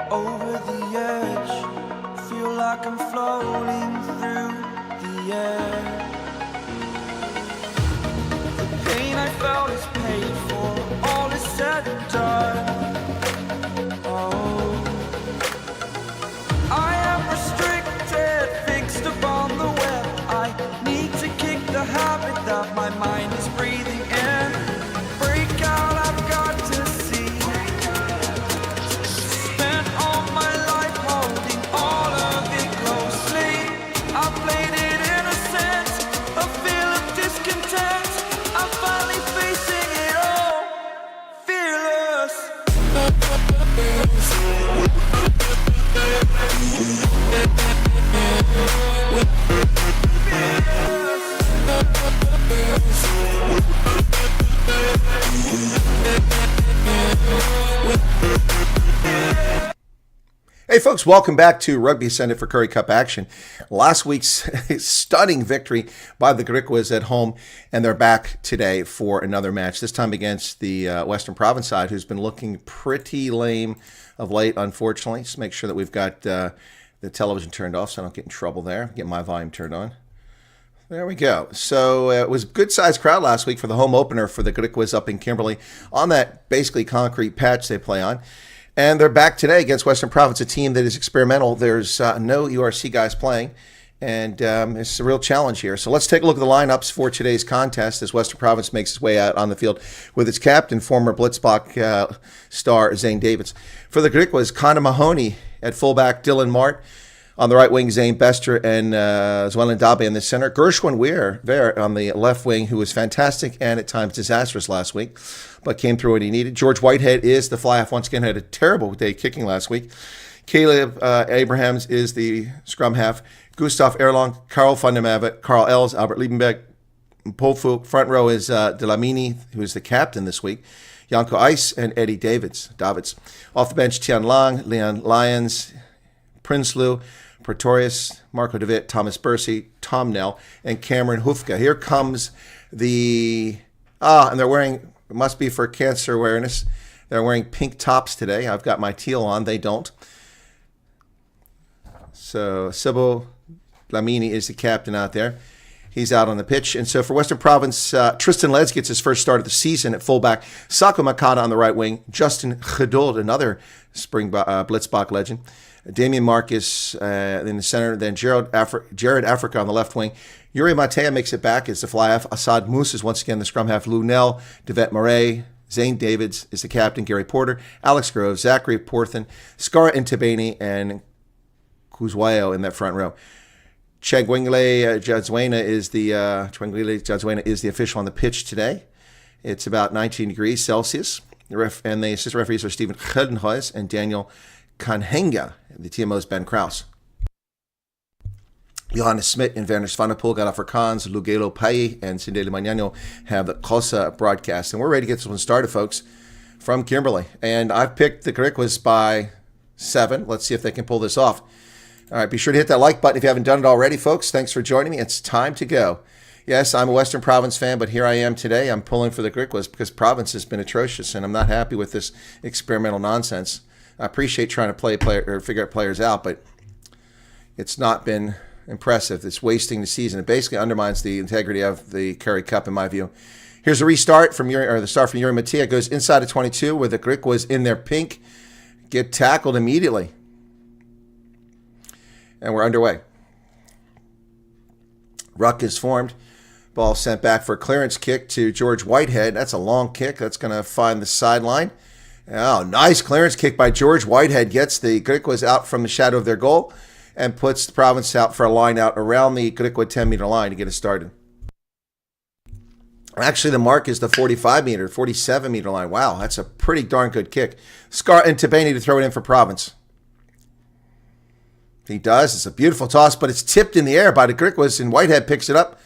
Over the edge, feel like I'm floating through the air. The pain I felt is paid for, all is said and done. Oh, I am restricted, fixed upon the web. I need to kick the habit that my mind is breathing in. Break out, I've got to see. Spent all my life holding all of it closely. I played it innocent, a feel of discontent. I'm finally facing it all, fearless. Hey folks, welcome back to Rugby Ascended for Currie Cup action. Last week's stunning victory by the Griquas at home, and they're back today for another match, this time against the Western Province side, who's been looking pretty lame of late, unfortunately. Just make sure that we've got the television turned off so I don't get in trouble there. Get my volume turned on. There we go. So it was a good-sized crowd last week for the home opener for the Griquas up in Kimberley on that basically concrete patch they play on. And they're back today against Western Province, a team that is experimental. There's no URC guys playing, and it's a real challenge here. So let's take a look at the lineups for today's contest as Western Province makes its way out on the field with its captain, former Blitzbach star Zane Davids. For the Griquas, Connor Mahoney at fullback, Dylan Mart. On the right wing, Zane Bester and Zwellen Dabe in the center. Gershwin Weir there on the left wing, who was fantastic and at times disastrous last week, but came through what he needed. George Whitehead is the fly half. Once again, had a terrible day kicking last week. Caleb Abrahams is the scrum half. Gustav Erlong, Carl van der Mavet, Carl Els, Albert Liebenbeck, Pofu. Front row is Delamini, who is the captain this week. Janko Ice and Eddie Davids. Off the bench, Tian Lang, Leon Lyons, Prinsloo, Pretorius, Marco DeWitt, Thomas Bursey, Tom Nell, and Cameron Hufka. Here comes the... and they're wearing... It must be for cancer awareness. They're wearing pink tops today. I've got my teal on. They don't. So Sibo Lamini is the captain out there. He's out on the pitch. And so for Western Province, Tristan Leds gets his first start of the season at fullback. Sako Makata on the right wing. Justin Gedold, another Spring Blitzbach legend. Damien Marcus in the center. Then Jared Africa on the left wing. Yuri Matea makes it back as the fly half. Assad Moose is once again the scrum half. Lou Nell, Devet Murray, Zane Davids is the captain. Gary Porter, Alex Grove, Zachary Porthen, Skara Intabani, and Kuzwayo in that front row. Chengwingle Jadzwana is the official on the pitch today. It's about 19 degrees Celsius. And the assistant referees are Stephen Geldenhuis and Daniel Kanhenga. The TMO is Ben Kraus. Johannes Smit and Werner Svanepoel got Afrikaans, Lugelo Pai and Sindele Magnano have the Kosa broadcast. And we're ready to get this one started, folks, from Kimberley. And I've picked the Griquas by 7. Let's see if they can pull this off. All right, be sure to hit that like button if you haven't done it already, folks. Thanks for joining me. It's time to go. Yes, I'm a Western Province fan, but here I am today. I'm pulling for the Griquas because Province has been atrocious, and I'm not happy with this experimental nonsense. I appreciate trying to figure out players out, but it's not been impressive. It's wasting the season. It basically undermines the integrity of the Currie Cup, in my view. Here's a restart from the start from Yuri Matea. Goes inside of 22 where the Griquas in their pink get tackled immediately. And we're underway. Ruck is formed. Ball sent back for a clearance kick to George Whitehead. That's a long kick. That's going to find the sideline. Oh, nice clearance kick by George Whitehead. Gets the Griquas out from the shadow of their goal and puts the Province out for a line out around the Griqua 10-meter line to get it started. Actually, the mark is the 45-meter, 47-meter line. Wow, that's a pretty darn good kick. Scar and Tabani to throw it in for Province. He does. It's a beautiful toss, but it's tipped in the air by the Griquas, and Whitehead picks it up.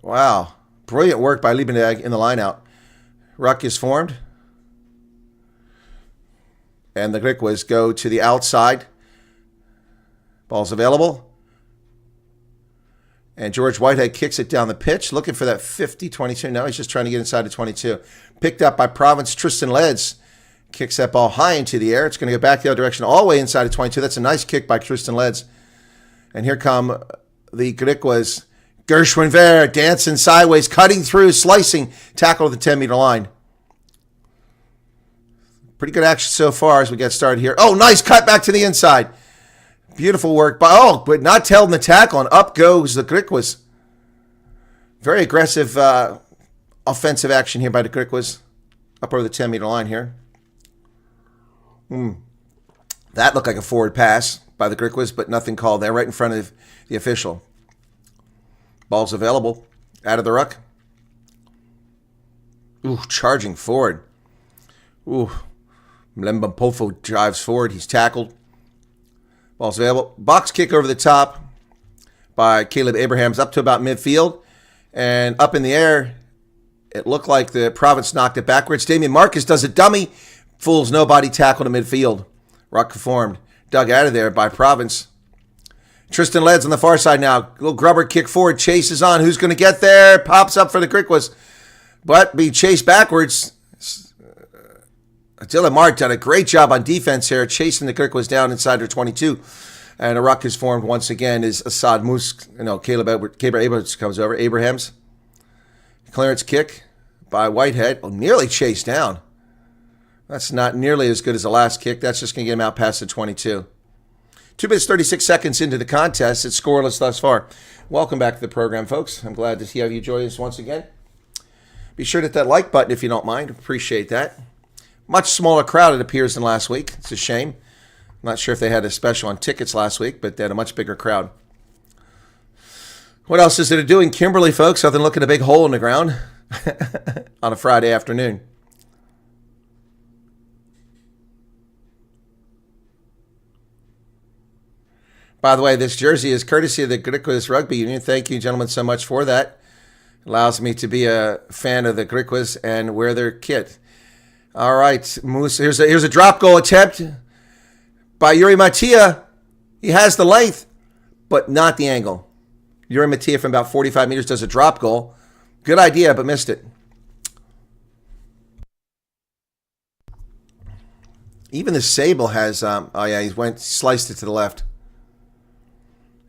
Wow. Brilliant work by Liebenberg in the line-out. Ruck is formed. And the Griquas go to the outside. Ball's available. And George Whitehead kicks it down the pitch, looking for that 50-22. No, he's just trying to get inside the 22. Picked up by Province. Tristan Leds kicks that ball high into the air. It's going to go back the other direction, all the way inside the 22. That's a nice kick by Tristan Leds. And here come the Griquas. Gershwin Ver dancing sideways, cutting through, slicing, tackle at the 10-meter line. Pretty good action so far as we get started here. Oh, nice cut back to the inside. Beautiful work. But not held in the tackle, and up goes the Griquas. Very aggressive offensive action here by the Griquas. Up over the 10-meter line here. That looked like a forward pass by the Griquas, but nothing called there, right in front of the official. Ball's available. Out of the ruck. Ooh, charging forward. Ooh. Mlemba Pofo drives forward. He's tackled. Ball's available. Box kick over the top by Caleb Abrahams up to about midfield. And up in the air, it looked like the Province knocked it backwards. Damian Marcus does a dummy. Fools nobody, tackle to midfield. Ruck formed. Dug out of there by Province. Tristan Leds on the far side now. Little grubber kick forward. Chases on. Who's going to get there? Pops up for the Griquas. But be chased backwards. Attila Mart done a great job on defense here, chasing the Griquas down inside their 22. And a ruck is formed once again as Assad Moose, Caleb Abrahams comes over. Abrahams. Clearance kick by Whitehead. Oh, nearly chased down. That's not nearly as good as the last kick. That's just going to get him out past the 22. 2 minutes, 36 seconds into the contest. It's scoreless thus far. Welcome back to the program, folks. I'm glad to have you join us once again. Be sure to hit that like button if you don't mind. Appreciate that. Much smaller crowd, it appears, than last week. It's a shame. I'm not sure if they had a special on tickets last week, but they had a much bigger crowd. What else is there to do in Kimberly, folks, other than look at a big hole in the ground on a Friday afternoon? By the way, this jersey is courtesy of the Griquas Rugby Union. Thank you, gentlemen, so much for that. Allows me to be a fan of the Griquas and wear their kit. All right, Moose. Here's a drop goal attempt by Yuri Matia. He has the length, but not the angle. Yuri Matia from about 45 meters does a drop goal. Good idea, but missed it. Even the Sable has, he sliced it to the left.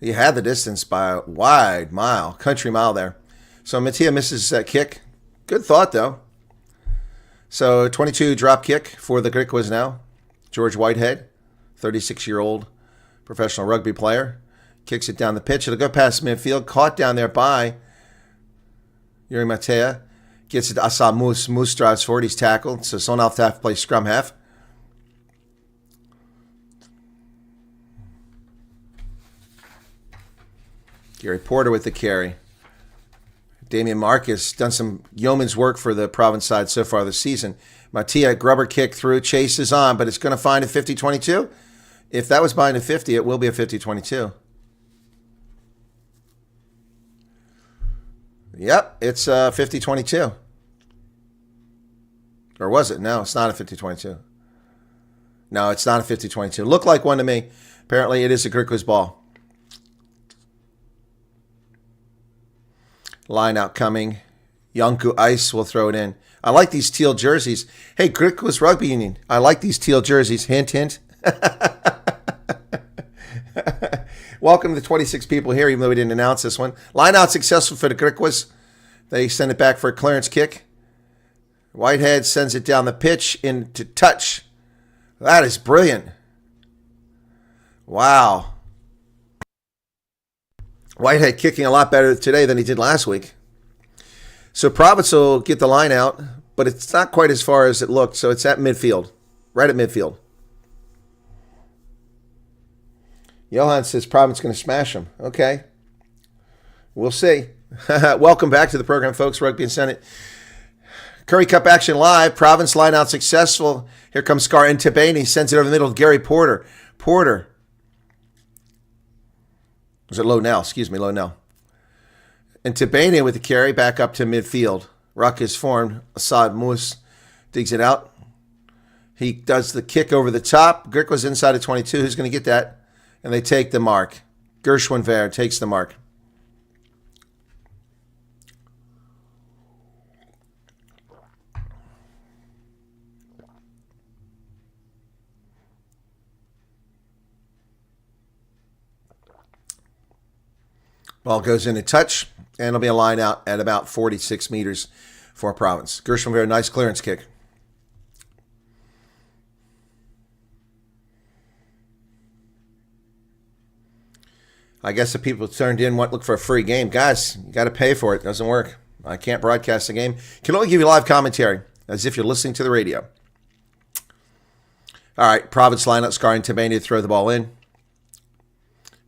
He had the distance by a wide mile, country mile there. So Matia misses that kick. Good thought, though. So 22 drop kick for the Griquas now. George Whitehead, 36-year-old professional rugby player, kicks it down the pitch. It'll go past midfield, caught down there by Yuri Matea. Gets it to Asa Moose. Moose drives forward. He's tackled. So someone else have to play scrum half. Gary Porter with the carry. Damian Marcus done some yeoman's work for the Province side so far this season. Matia, grubber kick through, chases on, but it's going to find a 50-22. If that was behind a 50, it will be a 50-22. Yep, it's a 50-22. Or was it? No, it's not a 50-22. No, it's not a 50-22. Looked like one to me. Apparently, it is a Griquas ball. Line out coming. Yanku Ice will throw it in. I like these teal jerseys. Hey, Griquas Rugby Union. I like these teal jerseys. Hint, hint. Welcome to the 26 people here, even though we didn't announce this one. Line out successful for the Griquas. They send it back for a clearance kick. Whitehead sends it down the pitch into touch. That is brilliant. Wow. Whitehead kicking a lot better today than he did last week. So Province will get the line out, but it's not quite as far as it looked, so it's at midfield, right at midfield. Johan says Province going to smash him. Okay. We'll see. Welcome back to the program, folks. Rugby and Senate. Currie Cup action live. Province line out successful. Here comes Scar Ntebane. Sends it over the middle to Gary Porter. Porter. Was it low now? Excuse me, low now. And Ntebane with the carry back up to midfield. Ruck is formed. Assad Moose digs it out. He does the kick over the top. Griquas inside of 22. Who's going to get that? And they take the mark. Gershwin Ver takes the mark. Ball goes in a touch, and it'll be a line out at about 46 meters for Province. Gershwin, very nice clearance kick. I guess the people turned in look for a free game. Guys, you got to pay for it. It doesn't work. I can't broadcast the game. Can only give you live commentary as if you're listening to the radio. All right, Province lineup, Scarring Tabani to throw the ball in.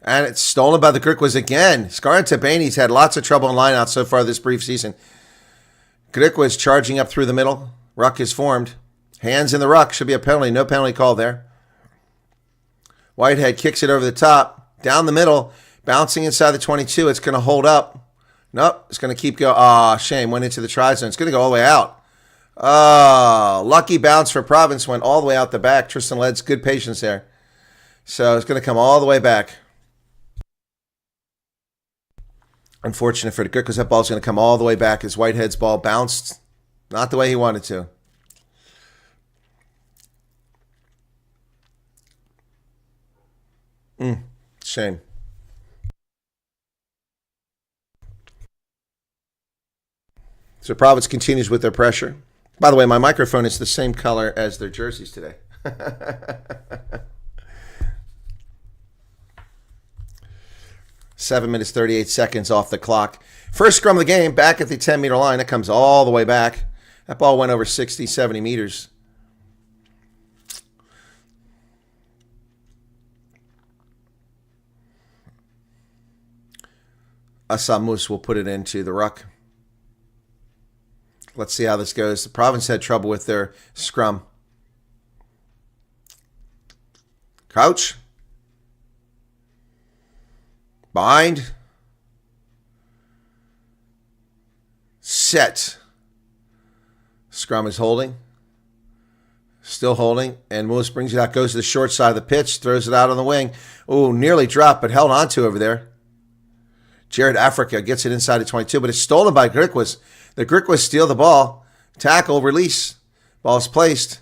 And it's stolen by the Griquas again. Scarring Tabani's had lots of trouble in lineout so far this brief season. Griquas charging up through the middle. Ruck is formed. Hands in the ruck. Should be a penalty. No penalty call there. Whitehead kicks it over the top. Down the middle. Bouncing inside the 22. It's going to hold up. Nope. It's going to keep going. Ah, shame. Went into the try zone. It's going to go all the way out. Oh, lucky bounce for Province. Went all the way out the back. Tristan Led's good patience there. So it's going to come all the way back. Unfortunate for the Griquas. That ball's going to come all the way back as Whitehead's ball bounced. Not the way he wanted to. Shame. So Province continues with their pressure. By the way, my microphone is the same color as their jerseys today. 7 minutes, 38 seconds off the clock. First scrum of the game, back at the 10-meter line. It comes all the way back. That ball went over 60, 70 meters. Asamus will put it into the ruck. Let's see how this goes. The Province had trouble with their scrum. Crouch. Bind. Set. Scrum is holding. Still holding. And Moose brings it out. Goes to the short side of the pitch. Throws it out on the wing. Oh, nearly dropped, but held on to over there. Jared Africa gets it inside the 22, but it's stolen by Griquas. The Griquas steal the ball. Tackle, release. Ball's placed.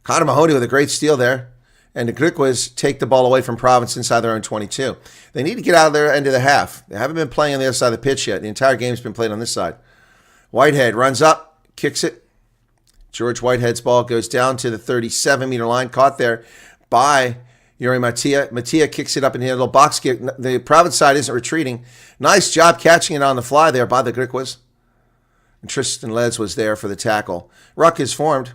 Connor Mahoney with a great steal there. And the Griquas take the ball away from Province inside their own 22. They need to get out of their end of the half. They haven't been playing on the other side of the pitch yet. The entire game's been played on this side. Whitehead runs up, kicks it. George Whitehead's ball goes down to the 37-meter line. Caught there by Yuri Mattia. Mattia kicks it up in the little box kick. The Province side isn't retreating. Nice job catching it on the fly there by the Griquas. And Tristan Leds was there for the tackle. Ruck is formed.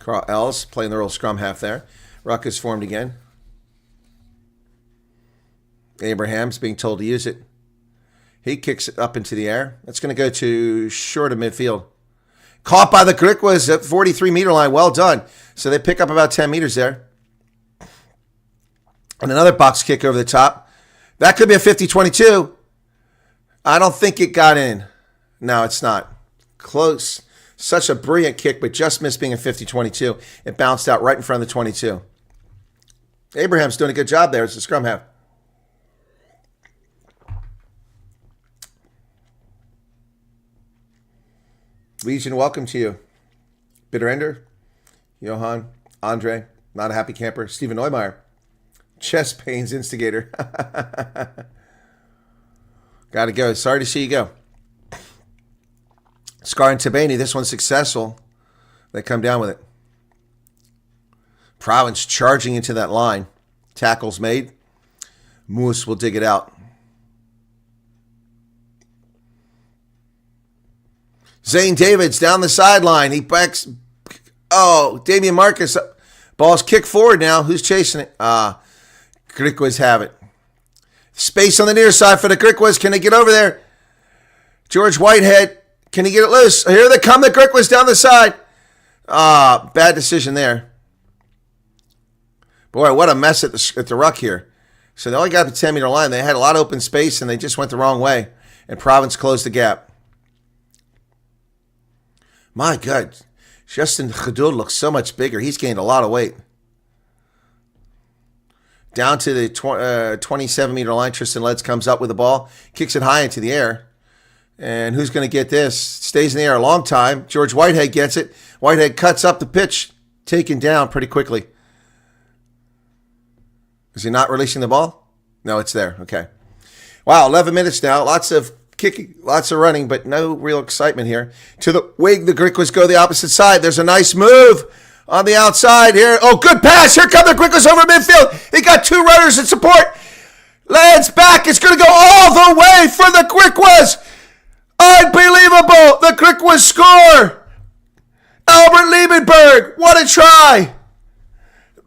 Carl Ellis playing the real scrum half there. Ruck is formed again. Abraham's being told to use it. He kicks it up into the air. That's going to go to short of midfield. Caught by the Griquas at 43-meter line. Well done. So they pick up about 10 meters there. And another box kick over the top. That could be a 50-22. I don't think it got in. No, it's not. Close. Such a brilliant kick, but just missed being a 50-22. It bounced out right in front of the 22. Abraham's doing a good job there as the scrum half. Legion, welcome to you. Bitter Ender, Johan, Andre, Not a Happy Camper, Stephen Neumeier, Chest Pains Instigator. Got to go. Sorry to see you go. Scar and Tabani, this one's successful. They come down with it. Province charging into that line. Tackles made. Moose will dig it out. Zane Davids down the sideline. He backs. Oh, Damian Marcus. Ball's kicked forward now. Who's chasing it? Griquas have it. Space on the near side for the Griquas. Can they get over there? George Whitehead. Can he get it loose? Here they come, the Griquas down the side. Bad decision there. Boy, what a mess at the ruck here. So they only got the 10-meter line. They had a lot of open space, and they just went the wrong way. And Province closed the gap. My God, Justin Khadul looks so much bigger. He's gained a lot of weight. Down to the 27-meter line, Tristan Leds comes up with the ball, kicks it high into the air. And who's going to get this? Stays in the air a long time. George Whitehead gets it. Whitehead cuts up the pitch, taken down pretty quickly. Is he not releasing the ball? No, it's there. Okay. Wow, 11 minutes now. Lots of kicking, lots of running, but no real excitement here. To the wing, the Griquas go the opposite side. There's a nice move on the outside here. Oh, good pass. Here come the Griquas over midfield. They got two runners in support. Lands back. It's going to go all the way for the Griquas. Unbelievable. The Griquas score. Albert Liebenberg. What a try.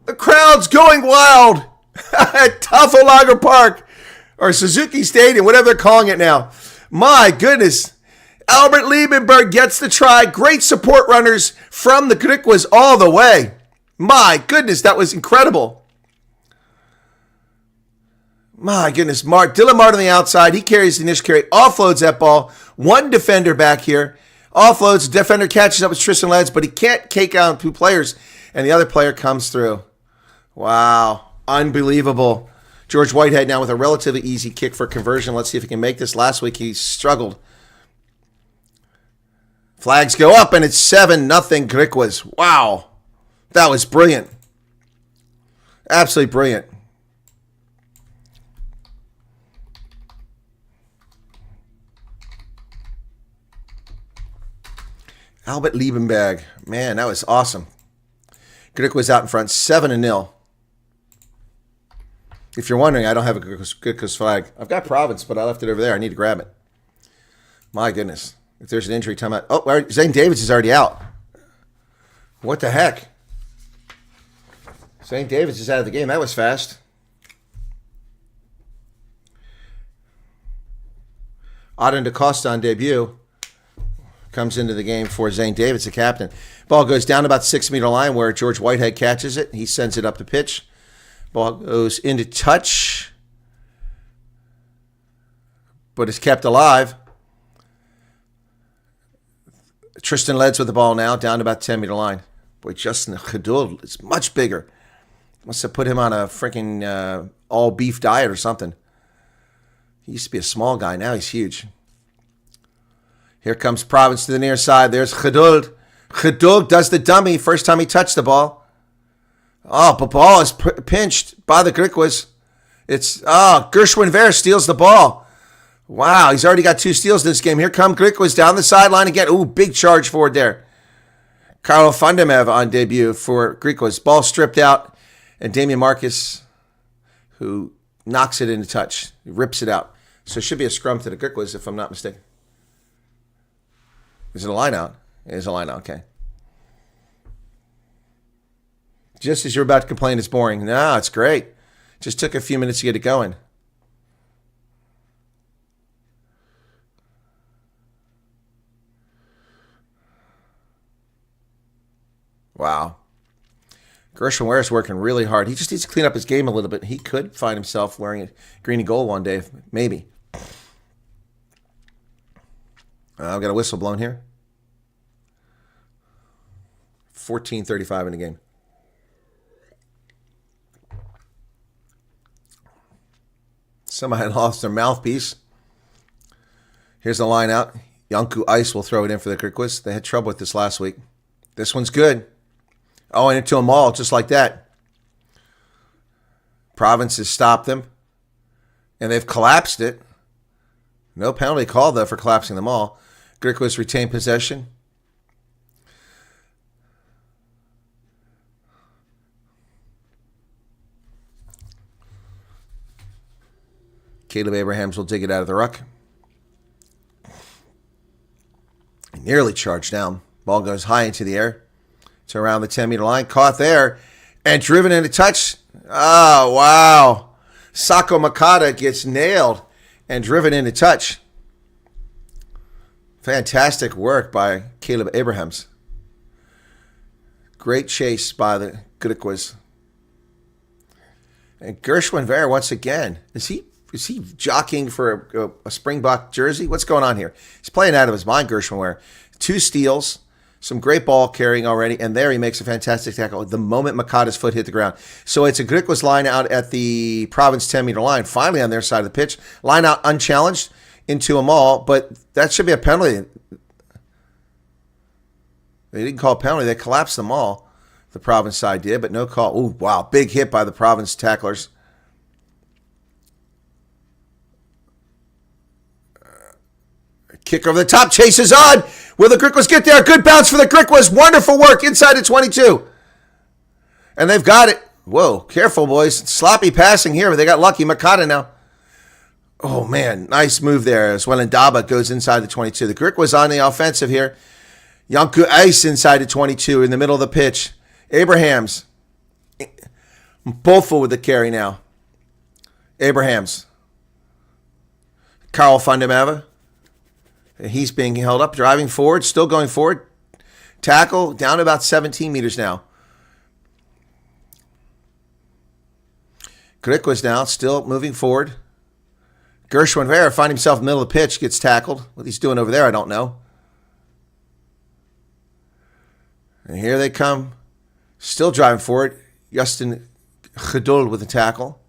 The crowd's going wild at Tafellager Park or Suzuki Stadium, whatever they're calling it now. My goodness. Albert Liebenberg gets the try. Great support runners from the Griquas all the way. My goodness, that was incredible. My goodness, Dylan Mart on the outside. He carries the initial carry, offloads that ball. One defender back here. Offloads, defender catches up with Tristan Leds, but he can't take out two players, and the other player comes through. Wow, unbelievable. George Whitehead now with a relatively easy kick for conversion. Let's see if he can make this. Last week he struggled. Flags go up, and it's 7-0 Griquas. Wow, that was brilliant. Absolutely brilliant. Albert Liebenberg. Man, that was awesome. Griquas out in front, 7-0. If you're wondering, I don't have a Griquas flag. I've got Province, but I left it over there. I need to grab it. My goodness. If there's an injury, timeout. Oh, Zane Davids is already out. What the heck? Zane Davids is out of the game. That was fast. Auden DaCosta on debut. Comes into the game for Zane Davids, the captain. Ball goes down about the 6-meter line where George Whitehead catches it. He sends it up the pitch. Ball goes into touch, but is kept alive. Tristan Leds with the ball now, down to about 10-meter line. Boy, Justin Khadul is much bigger. Must have put him on a freaking all-beef diet or something. He used to be a small guy. Now he's huge. Here comes Province to the near side. There's Khadul. Khadul does the dummy first time he touched the ball. Oh, but ball is pinched by the Griquas. It's, Gershwin Ver steals the ball. Wow, he's already got 2 steals this game. Here come Griquas down the sideline again. Ooh, big charge forward there. Carlo Fundamev on debut for Griquas. Ball stripped out, and Damian Marcus, who knocks it into touch, rips it out. So it should be a scrum to the Griquas, if I'm not mistaken. Is it a line out? It is a line out, okay. Just as you're about to complain it's boring. No, it's great. Just took a few minutes to get it going. Wow. Gershwin Ware is working really hard. He just needs to clean up his game a little bit. He could find himself wearing a green and gold one day, maybe. I've got a whistle blown here. 14:35 in the game. Somebody lost their mouthpiece. Here's the line out. Yanku Ice will throw it in for the Griquas. They had trouble with this last week. This one's good. Oh, and into a maul, just like that. Province has stopped them. And they've collapsed it. No penalty called, though, for collapsing the maul. Griquas retain possession. Caleb Abrahams will dig it out of the ruck. Nearly charged down. Ball goes high into the air to around the 10-meter line. Caught there and driven into touch. Oh, wow. Sako Makata gets nailed and driven into touch. Fantastic work by Caleb Abrahams. Great chase by the Griquas. And Gershwin Ver once again. Is he jockeying for a Springbok jersey? What's going on here? He's playing out of his mind, Gershwin Ver. 2 steals, some great ball carrying already, and there he makes a fantastic tackle the moment Makata's foot hit the ground. So it's a Griquas line out at the Province 10-meter line, finally on their side of the pitch. Line out unchallenged into a maul, but that should be a penalty. They didn't call a penalty. They collapsed the maul. The Province side did, but no call. Ooh, wow, big hit by the Province tacklers. Kick over the top. Chase is on. Will the Griquas get there? Good bounce for the Griquas. Wonderful work inside the 22. And they've got it. Whoa, careful, boys. Sloppy passing here, but they got lucky. Makata now. Oh, man. Nice move there as Daba goes inside the 22. The Griquas on the offensive here. Yanku Ice inside the 22 in the middle of the pitch. Abrahams. Both with the carry now. Abrahams. Carl Fundamava. He's being held up, driving forward, still going forward. Tackle down to about 17 meters now. Griquas now still moving forward. Gershwin Vera finds himself in the middle of the pitch, gets tackled. What he's doing over there, I don't know. And here they come. Still driving forward. Justin Khadul with the tackle.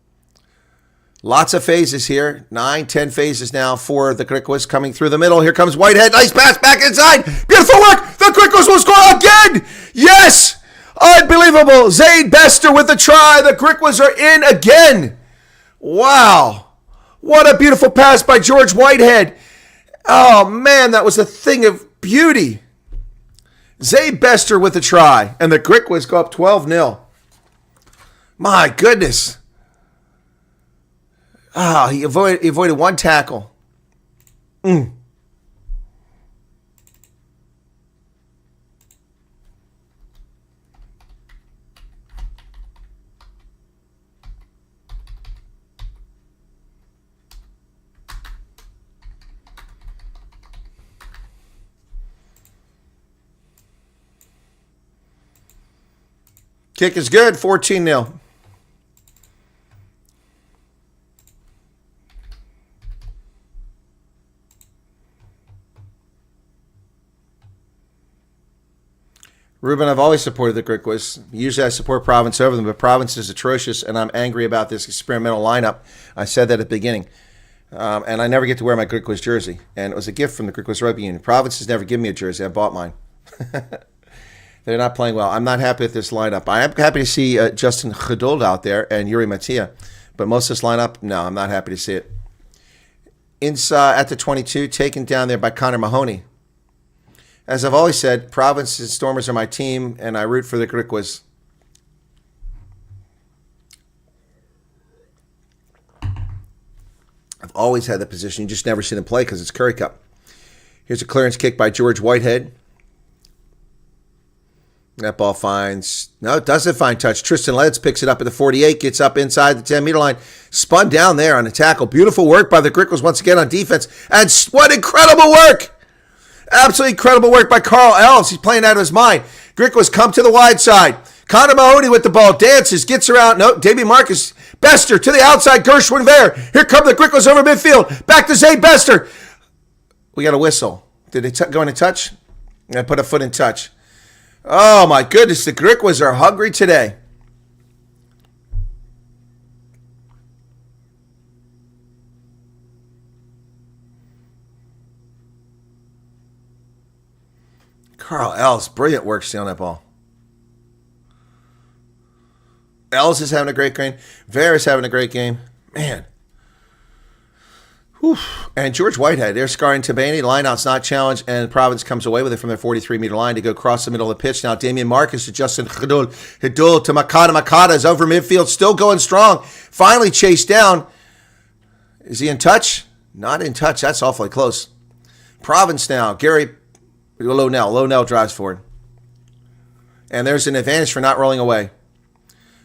Lots of phases here. 9, 10 phases now for the Griquas coming through the middle. Here comes Whitehead. Nice pass back inside. Beautiful work. The Griquas will score again. Yes. Unbelievable. Zane Bester with the try. The Griquas are in again. Wow. What a beautiful pass by George Whitehead. Oh, man, that was a thing of beauty. Zane Bester with the try. And the Griquas go up 12-0. My goodness. Ah, he avoided one tackle. Kick is good, 14-0. Ruben, I've always supported the Griquas. Usually I support Province over them, but Province is atrocious, and I'm angry about this experimental lineup. I said that at the beginning. And I never get to wear my Griquas jersey. And it was a gift from the Griquas Rugby Union. Province has never given me a jersey. I bought mine. They're not playing well. I'm not happy with this lineup. I am happy to see Justin Khadul out there and Yuri Matia. But most of this lineup, no, I'm not happy to see it. Inside at the 22, taken down there by Connor Mahoney. As I've always said, Province and Stormers are my team, and I root for the Griquas. I've always had that position. You just never see them play because it's Currie Cup. Here's a clearance kick by George Whitehead. That ball finds... No, it doesn't find touch. Tristan Leds picks it up at the 48, gets up inside the 10-meter line. Spun down there on the tackle. Beautiful work by the Griquas once again on defense. And what incredible work! Absolutely incredible work by Carl Elves. He's playing out of his mind. Griquas come to the wide side. Connor Mahoney with the ball. Dances. Gets around. No, Davey Marcus. Bester to the outside. Gershwin there. Here come the Griquas over midfield. Back to Zay Bester. We got a whistle. Did they go in touch? I put a foot in touch. Oh, my goodness. The Griquas are hungry today. Carl Els, brilliant work stealing that ball. Els is having a great game. Vera's having a great game. Man. Whew. And George Whitehead, they're scarring Tabani. Lineout's not challenged, and Province comes away with it from their 43-meter line to go across the middle of the pitch. Now Damian Marcus to Justin Hidul. Hidul to Makata. Makata is over midfield, still going strong. Finally chased down. Is he in touch? Not in touch. That's awfully close. Province now. Gary Lownell drives forward. And there's an advantage for not rolling away.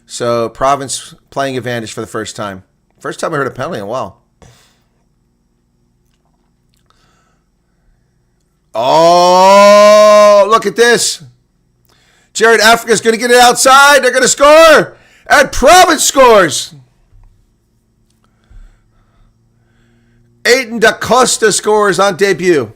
So Province playing advantage for the first time. First time I heard a penalty in a while. Oh, look at this. Jared Africa's going to get it outside. They're going to score. And Province scores. Aiden Da Costa scores on debut.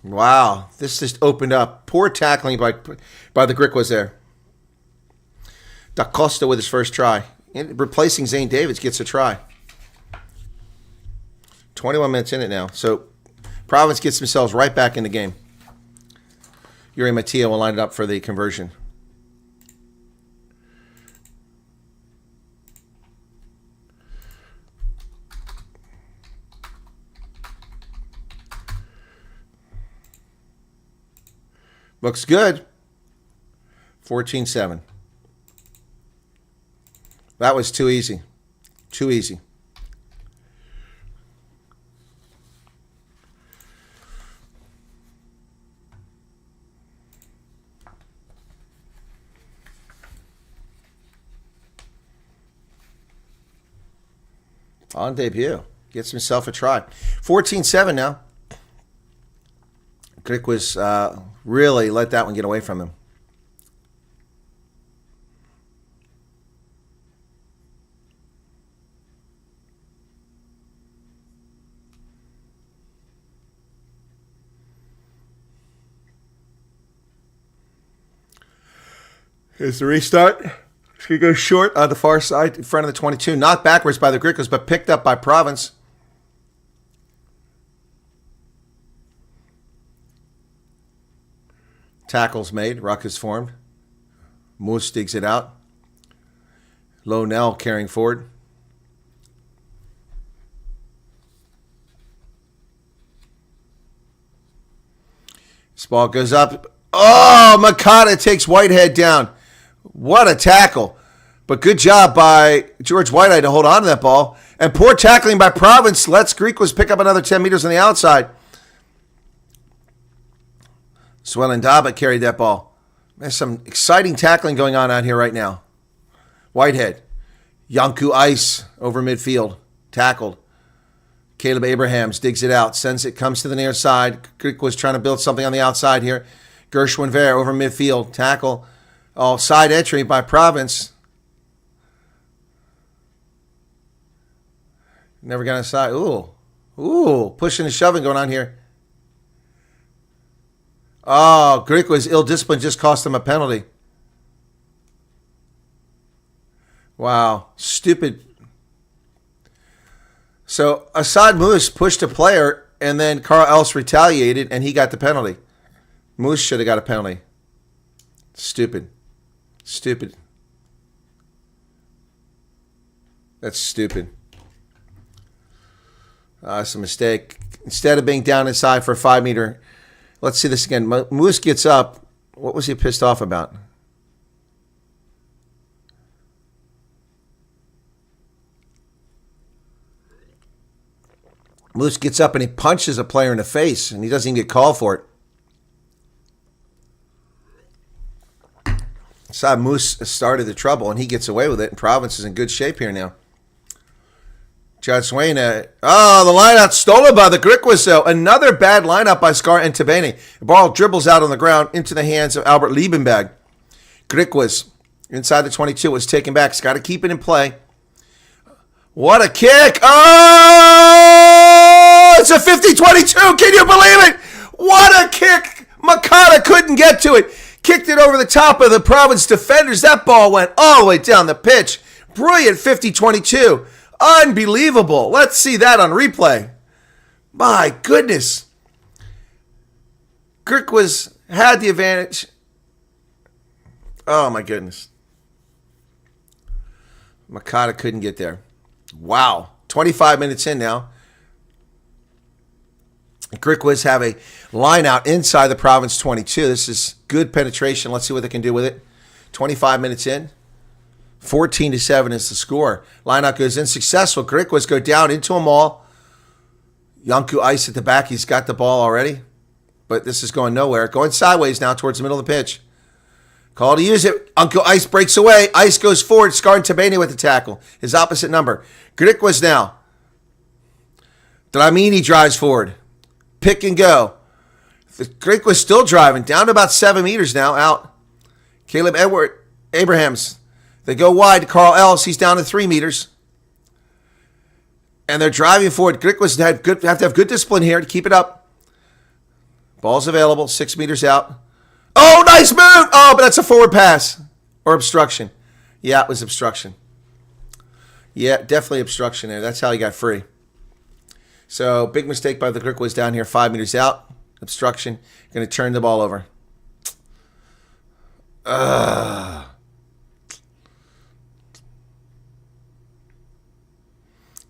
Wow, this just opened up. Poor tackling by the Griquas there. Da Costa with his first try. Replacing Zane Davids gets a try. 21 minutes in it now. So Province gets themselves right back in the game. Yuri Mattia will line it up for the conversion. Looks good. 14-7. That was too easy. Too easy. On debut. Gets himself a try. 14-7 now. Griquas really let that one get away from him. Here's the restart. He goes short on the far side in front of the 22. Knocked backwards by the Griquas, but picked up by Province. Tackles made. Ruck is formed. Moose digs it out. Lonell carrying forward. This ball goes up. Oh, Makata takes Whitehead down. What a tackle. But good job by George Whitehead to hold on to that ball. And poor tackling by Province lets Griquas pick up another 10 meters on the outside. Swellendaba carried that ball. There's some exciting tackling going on out here right now. Whitehead. Yanku Ice over midfield. Tackled. Caleb Abrahams digs it out. Sends it. Comes to the near side. Griquas trying to build something on the outside here. Gershwin Ver over midfield. Tackle. Oh, side entry by Province. Never got inside. Ooh. Pushing and shoving going on here. Oh, Griquas' ill discipline just cost him a penalty. Wow. Stupid. So, Assad Moose pushed a player, and then Carl Else retaliated, and he got the penalty. Moose should have got a penalty. Stupid. That's stupid. It's a mistake. Instead of being down inside for a 5 meter, let's see this again. Moose gets up. What was he pissed off about? Moose gets up and he punches a player in the face, and he doesn't even get called for it. Saw Moose started the trouble, and he gets away with it, and Province is in good shape here now. John Swain, the lineout stolen by the Griquas, though. Another bad lineup by Scar and Tabane. The ball dribbles out on the ground into the hands of Albert Liebenberg. Griquas, inside the 22, was taken back. He's got to keep it in play. What a kick! Oh! It's a 50-22! Can you believe it? What a kick! Makata couldn't get to it. Kicked it over the top of the Province defenders. That ball went all the way down the pitch. Brilliant 50-22. Unbelievable. Let's see that on replay. My goodness. Griquas had the advantage. Oh, my goodness. Makata couldn't get there. Wow. 25 minutes in now. Griquas have a line out inside the Province 22. This is good penetration. Let's see what they can do with it. 25 minutes in. 14-7 is the score. Lineout goes in successful. Griquas go down into a maul. Yanku Ice at the back. He's got the ball already. But this is going nowhere. Going sideways now towards the middle of the pitch. Call to use it. Uncle Ice breaks away. Ice goes forward. Scar and Tabane with the tackle. His opposite number. Griquas now. Dramini drives forward. Pick and go. The Griquas still driving. Down to about 7 meters now. Out. Caleb Abrahams. They go wide to Carl Ellis. He's down to 3 meters. And they're driving forward. Griquas have to have good discipline here to keep it up. Ball's available. 6 meters out. Oh, nice move. Oh, but that's a forward pass. Or obstruction. Yeah, it was obstruction. Yeah, definitely obstruction there. That's how he got free. So, big mistake by the Griquas down here. 5 meters out. Obstruction. Going to turn the ball over.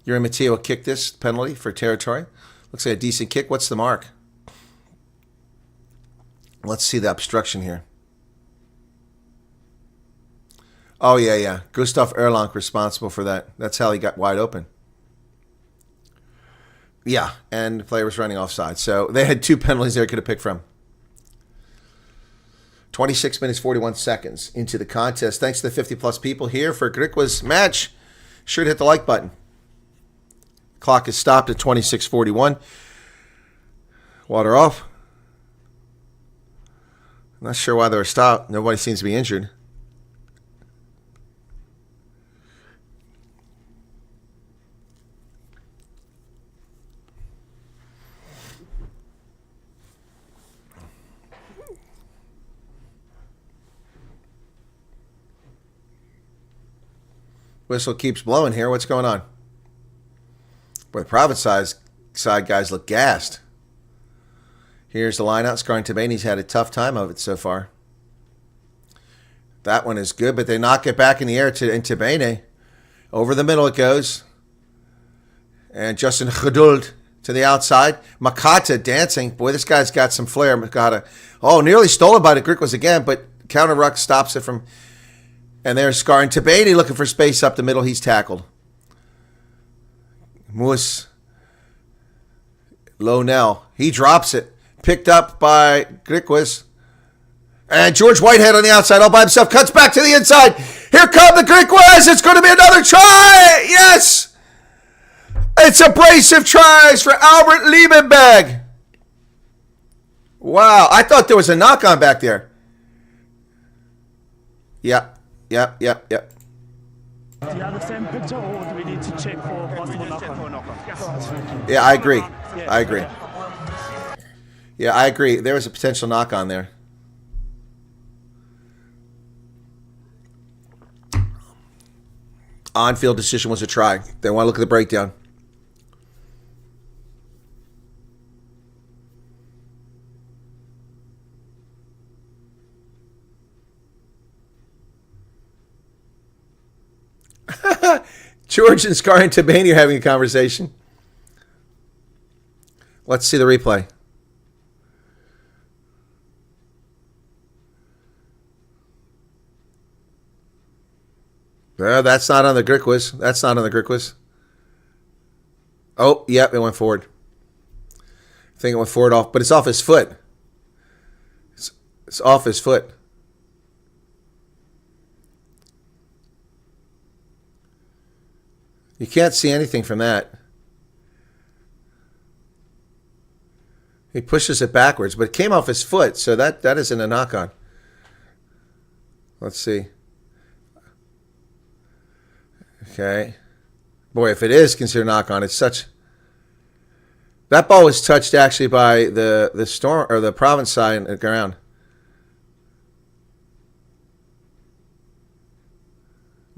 Yuri Mateo will kick this penalty for territory. Looks like a decent kick. What's the mark? Let's see the obstruction here. Oh, yeah. Gustav Erlang responsible for that. That's how he got wide open. Yeah, and the player was running offside. So they had 2 penalties they could have picked from. 26 minutes, 41 seconds into the contest. Thanks to the 50-plus people here for Griquas match. Sure to hit the like button. Clock is stopped at 26:41. Water off. I'm not sure why they were stopped. Nobody seems to be injured. Whistle keeps blowing here. What's going on? Boy, the Province side guys look gassed. Here's the lineout. Scarring Tabani's had a tough time of it so far. That one is good, but they knock it back in the air to Tabane. Over the middle it goes. And Justin Geduld to the outside. Makata dancing. Boy, this guy's got some flair. Makata. Oh, nearly stolen by the Griquas again, but counter ruck stops it from... And there's Scarring Tabani looking for space up the middle. He's tackled. Moose Lonell. He drops it. Picked up by Griquas. And George Whitehead on the outside all by himself. Cuts back to the inside. Here come the Griquas. It's going to be another try. Yes. It's abrasive tries for Albert Liebenberg. Wow. I thought there was a knock-on back there. Yep. Do you have the same picture, or do we need to check for possible knock-on? Yeah, I agree. Yeah, I agree. There was a potential knock-on there. On-field decision was a try. They want to look at the breakdown. George and Scarring Tabani are having a conversation. Let's see the replay. That's not on the Griquas. Oh, yep, it went forward. I think it went forward off, but it's off his foot. It's off his foot. You can't see anything from that. He pushes it backwards, but it came off his foot, so that isn't a knock-on. Let's see. Okay. Boy, if it is considered knock-on, it's such... That ball was touched actually by the Storm or the Province side at the ground.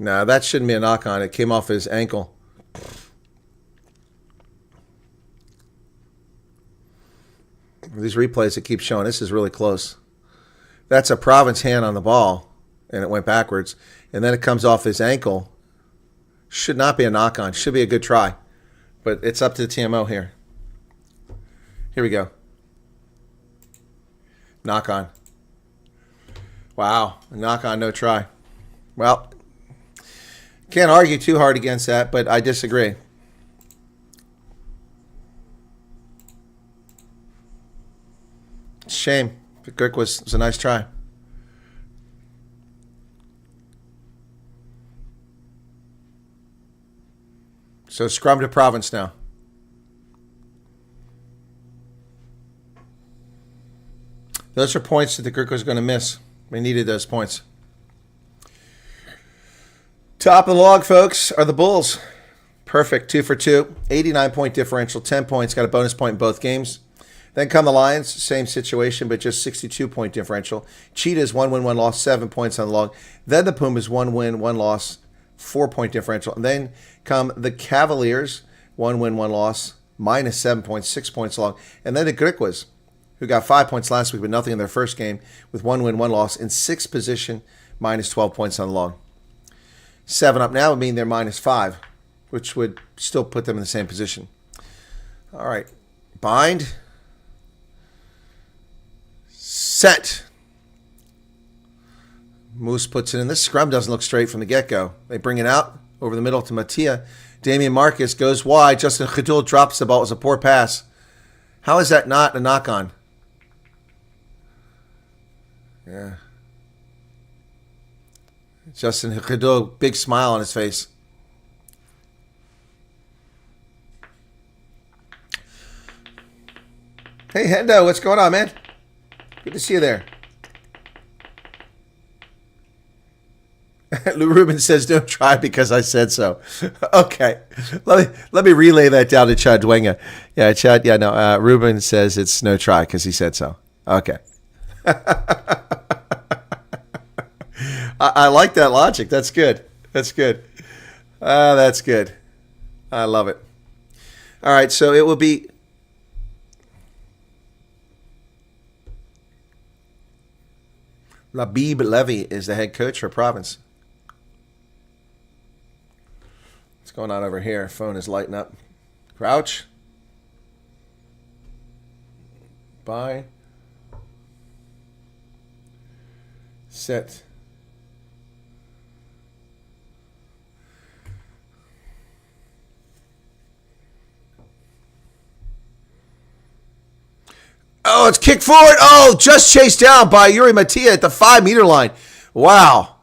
No, that shouldn't be a knock-on. It came off his ankle. These replays that keep showing, this is really close. That's a Province hand on the ball, and it went backwards. And then it comes off his ankle. Should not be a knock-on. Should be a good try. But it's up to the TMO here. Here we go. Knock-on. Wow. Knock-on, no try. Well... Can't argue too hard against that, but I disagree. Shame. Griquas was a nice try. So scrum to Province now. Those are points that the Griquas was going to miss. They needed those points. Top of the log, folks, are the Bulls. Perfect, 2 for 2. 89-point differential, 10 points. Got a bonus point in both games. Then come the Lions, same situation, but just 62-point differential. Cheetahs, 1 win, 1 loss, 7 points on the log. Then the Pumas, 1 win, 1 loss, 4-point differential. And then come the Cavaliers, 1 win, 1 loss, minus 7 points, 6 points long. And then the Griquas, who got 5 points last week but nothing in their first game with 1 win, 1 loss, in 6th position, minus 12 points on the log. 7 up now would mean they're minus 5, which would still put them in the same position. All right. Bind. Set. Moose puts it in. This scrum doesn't look straight from the get-go. They bring it out over the middle to Mattia. Damian Marcus goes wide. Justin Khadul drops the ball. It was a poor pass. How is that not a knock-on? Yeah. Justin Khadul, big smile on his face. Hey, Hendo, what's going on, man? Good to see you there. Lou Rubin says, don't try because I said so. Okay. Let me relay that down to Chad Dwenga. Yeah, Chad, yeah, no. Rubin says it's no try because he said so. Okay. I like that logic. That's good. That's good. That's good. I love it. All right, so it will be... Labib Levy is the head coach for Province. What's going on over here? Phone is lighting up. Crouch. Bye. Set. Oh, it's kicked forward. Oh, just chased down by Yuri Mattia at the 5-meter line. Wow.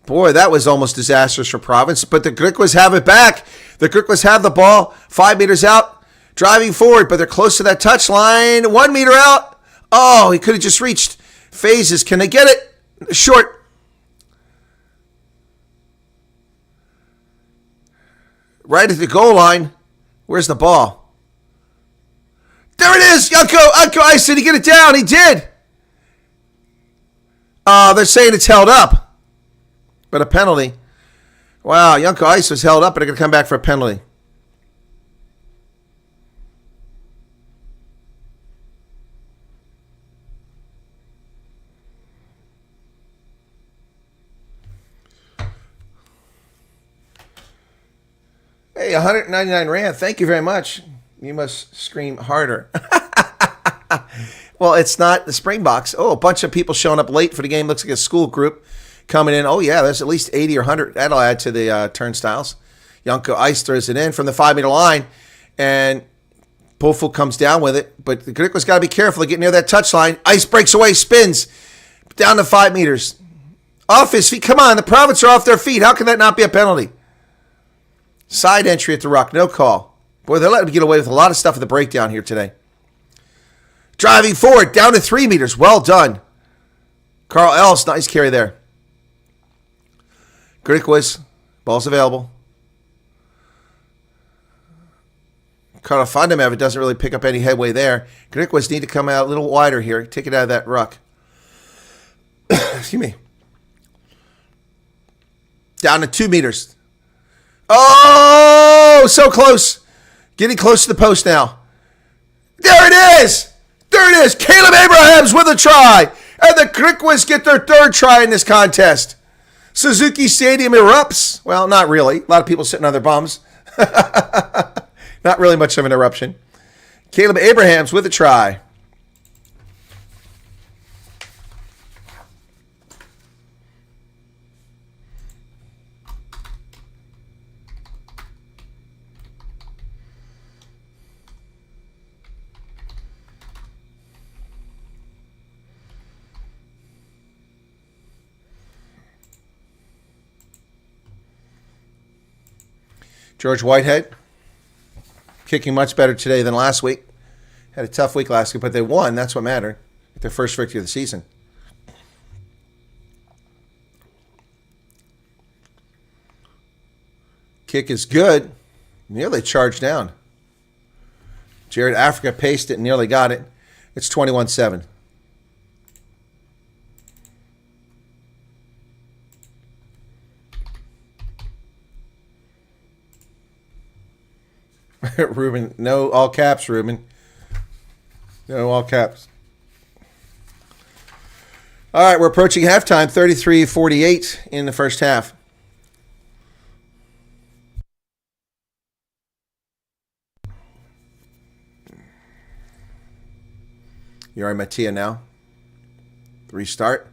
Boy, that was almost disastrous for Province. But the Griquas have it back. The Griquas have the ball 5 meters out, driving forward, but they're close to that touch line. 1 meter out. Oh, he could have just reached phases. Can they get it? Short. Right at the goal line. Where's the ball? There it is! Uncle Ice, did he get it down? He did! They're saying it's held up. But a penalty. Wow, Yunko Ice was held up, but they're going to come back for a penalty. Hey, 199 Rand. Thank you very much. You must scream harder. Well, it's not the Springboks. Oh, a bunch of people showing up late for the game. Looks like a school group coming in. Oh, yeah, there's at least 80 or 100. That'll add to the turnstiles. Yunko Ice throws it in from the 5-meter line, and Pofu comes down with it. But the Griquas got to be careful to get near that touchline. Ice breaks away, spins down to 5 meters. Off his feet. Come on, the Province are off their feet. How can that not be a penalty? Side entry at the ruck. No call. Boy, they're letting him get away with a lot of stuff at the breakdown here today. Driving forward, down to 3 meters. Well done. Carl Ellis, nice carry there. Griquas, ball's available. Carl Fondamev doesn't really pick up any headway there. Griquas need to come out a little wider here. Take it out of that ruck. Excuse me. Down to 2 meters. Oh, so close. Getting close to the post now. There it is. There it is. Caleb Abrahams with a try. And the Griquas get their 3rd try in this contest. Suzuki Stadium erupts. Well, not really. A lot of people sitting on their bums. Not really much of an eruption. Caleb Abrahams with a try. George Whitehead, kicking much better today than last week. Had a tough week last week, but they won. That's what mattered. Their first victory of the season. Kick is good. Nearly charged down. Jared Africa paced it and nearly got it. It's 21-7. Ruben, no all caps, Ruben. No all caps. All right, we're approaching halftime, 33-48 in the first half. Yari Mattia now. Restart.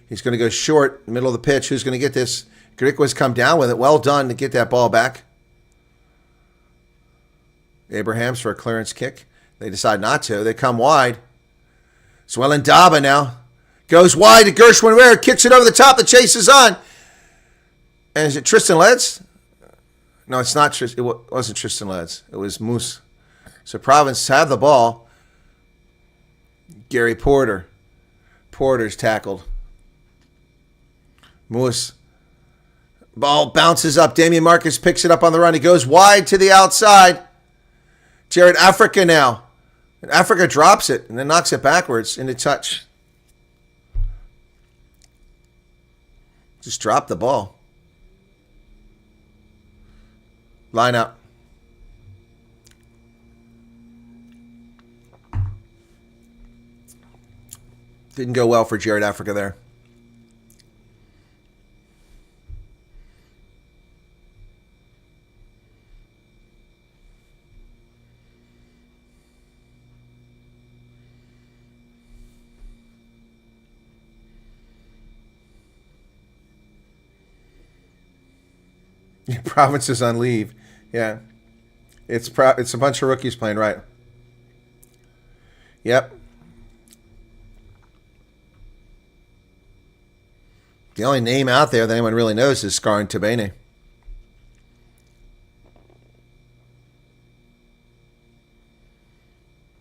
He's going to go short, middle of the pitch. Who's going to get this? Griquas come down with it. Well done to get that ball back. Abrahams for a clearance kick. They decide not to. They come wide. Swellen Daba now. Goes wide to Gershwin Ware. Kicks it over the top. The chase is on. And is it Tristan Leds? No, it's not. It wasn't Tristan Leds. It was Moose. So Province have the ball. Gary Porter. Porter's tackled. Moose. Ball bounces up. Damian Marcus picks it up on the run. He goes wide to the outside. Jared Africa now. And Africa drops it and then knocks it backwards into touch. Just dropped the ball. Line up. Didn't go well for Jared Africa there. Province is on leave. Yeah. It's a bunch of rookies playing, right? Yep. The only name out there that anyone really knows is Scarin Tabene.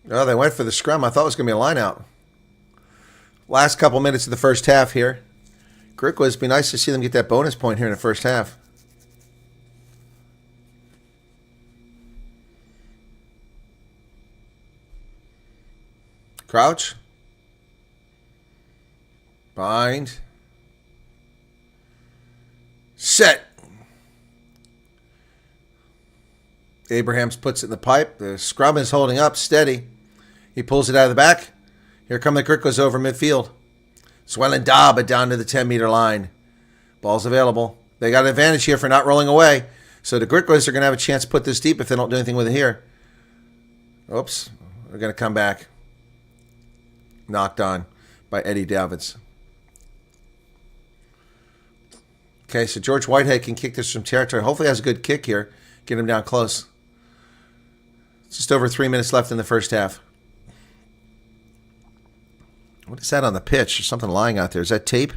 Oh, they went for the scrum. I thought it was going to be a line out. Last couple minutes of the first half here. Griquas, it'd be nice to see them get that bonus point here in the first half. Crouch. Bind. Set. Abrahams puts it in the pipe. The scrum is holding up steady. He pulls it out of the back. Here come the Griquas over midfield. Swellen Daba down to the 10-meter line. Ball's available. They got an advantage here for not rolling away. So the Griquas are going to have a chance to put this deep if they don't do anything with it here. Oops. They're going to come back. Knocked on by Eddie Davids. Okay, so George Whitehead can kick this from territory. Hopefully has a good kick here. Get him down close. Just over 3 minutes left in the first half. What is that on the pitch? There's something lying out there. Is that tape?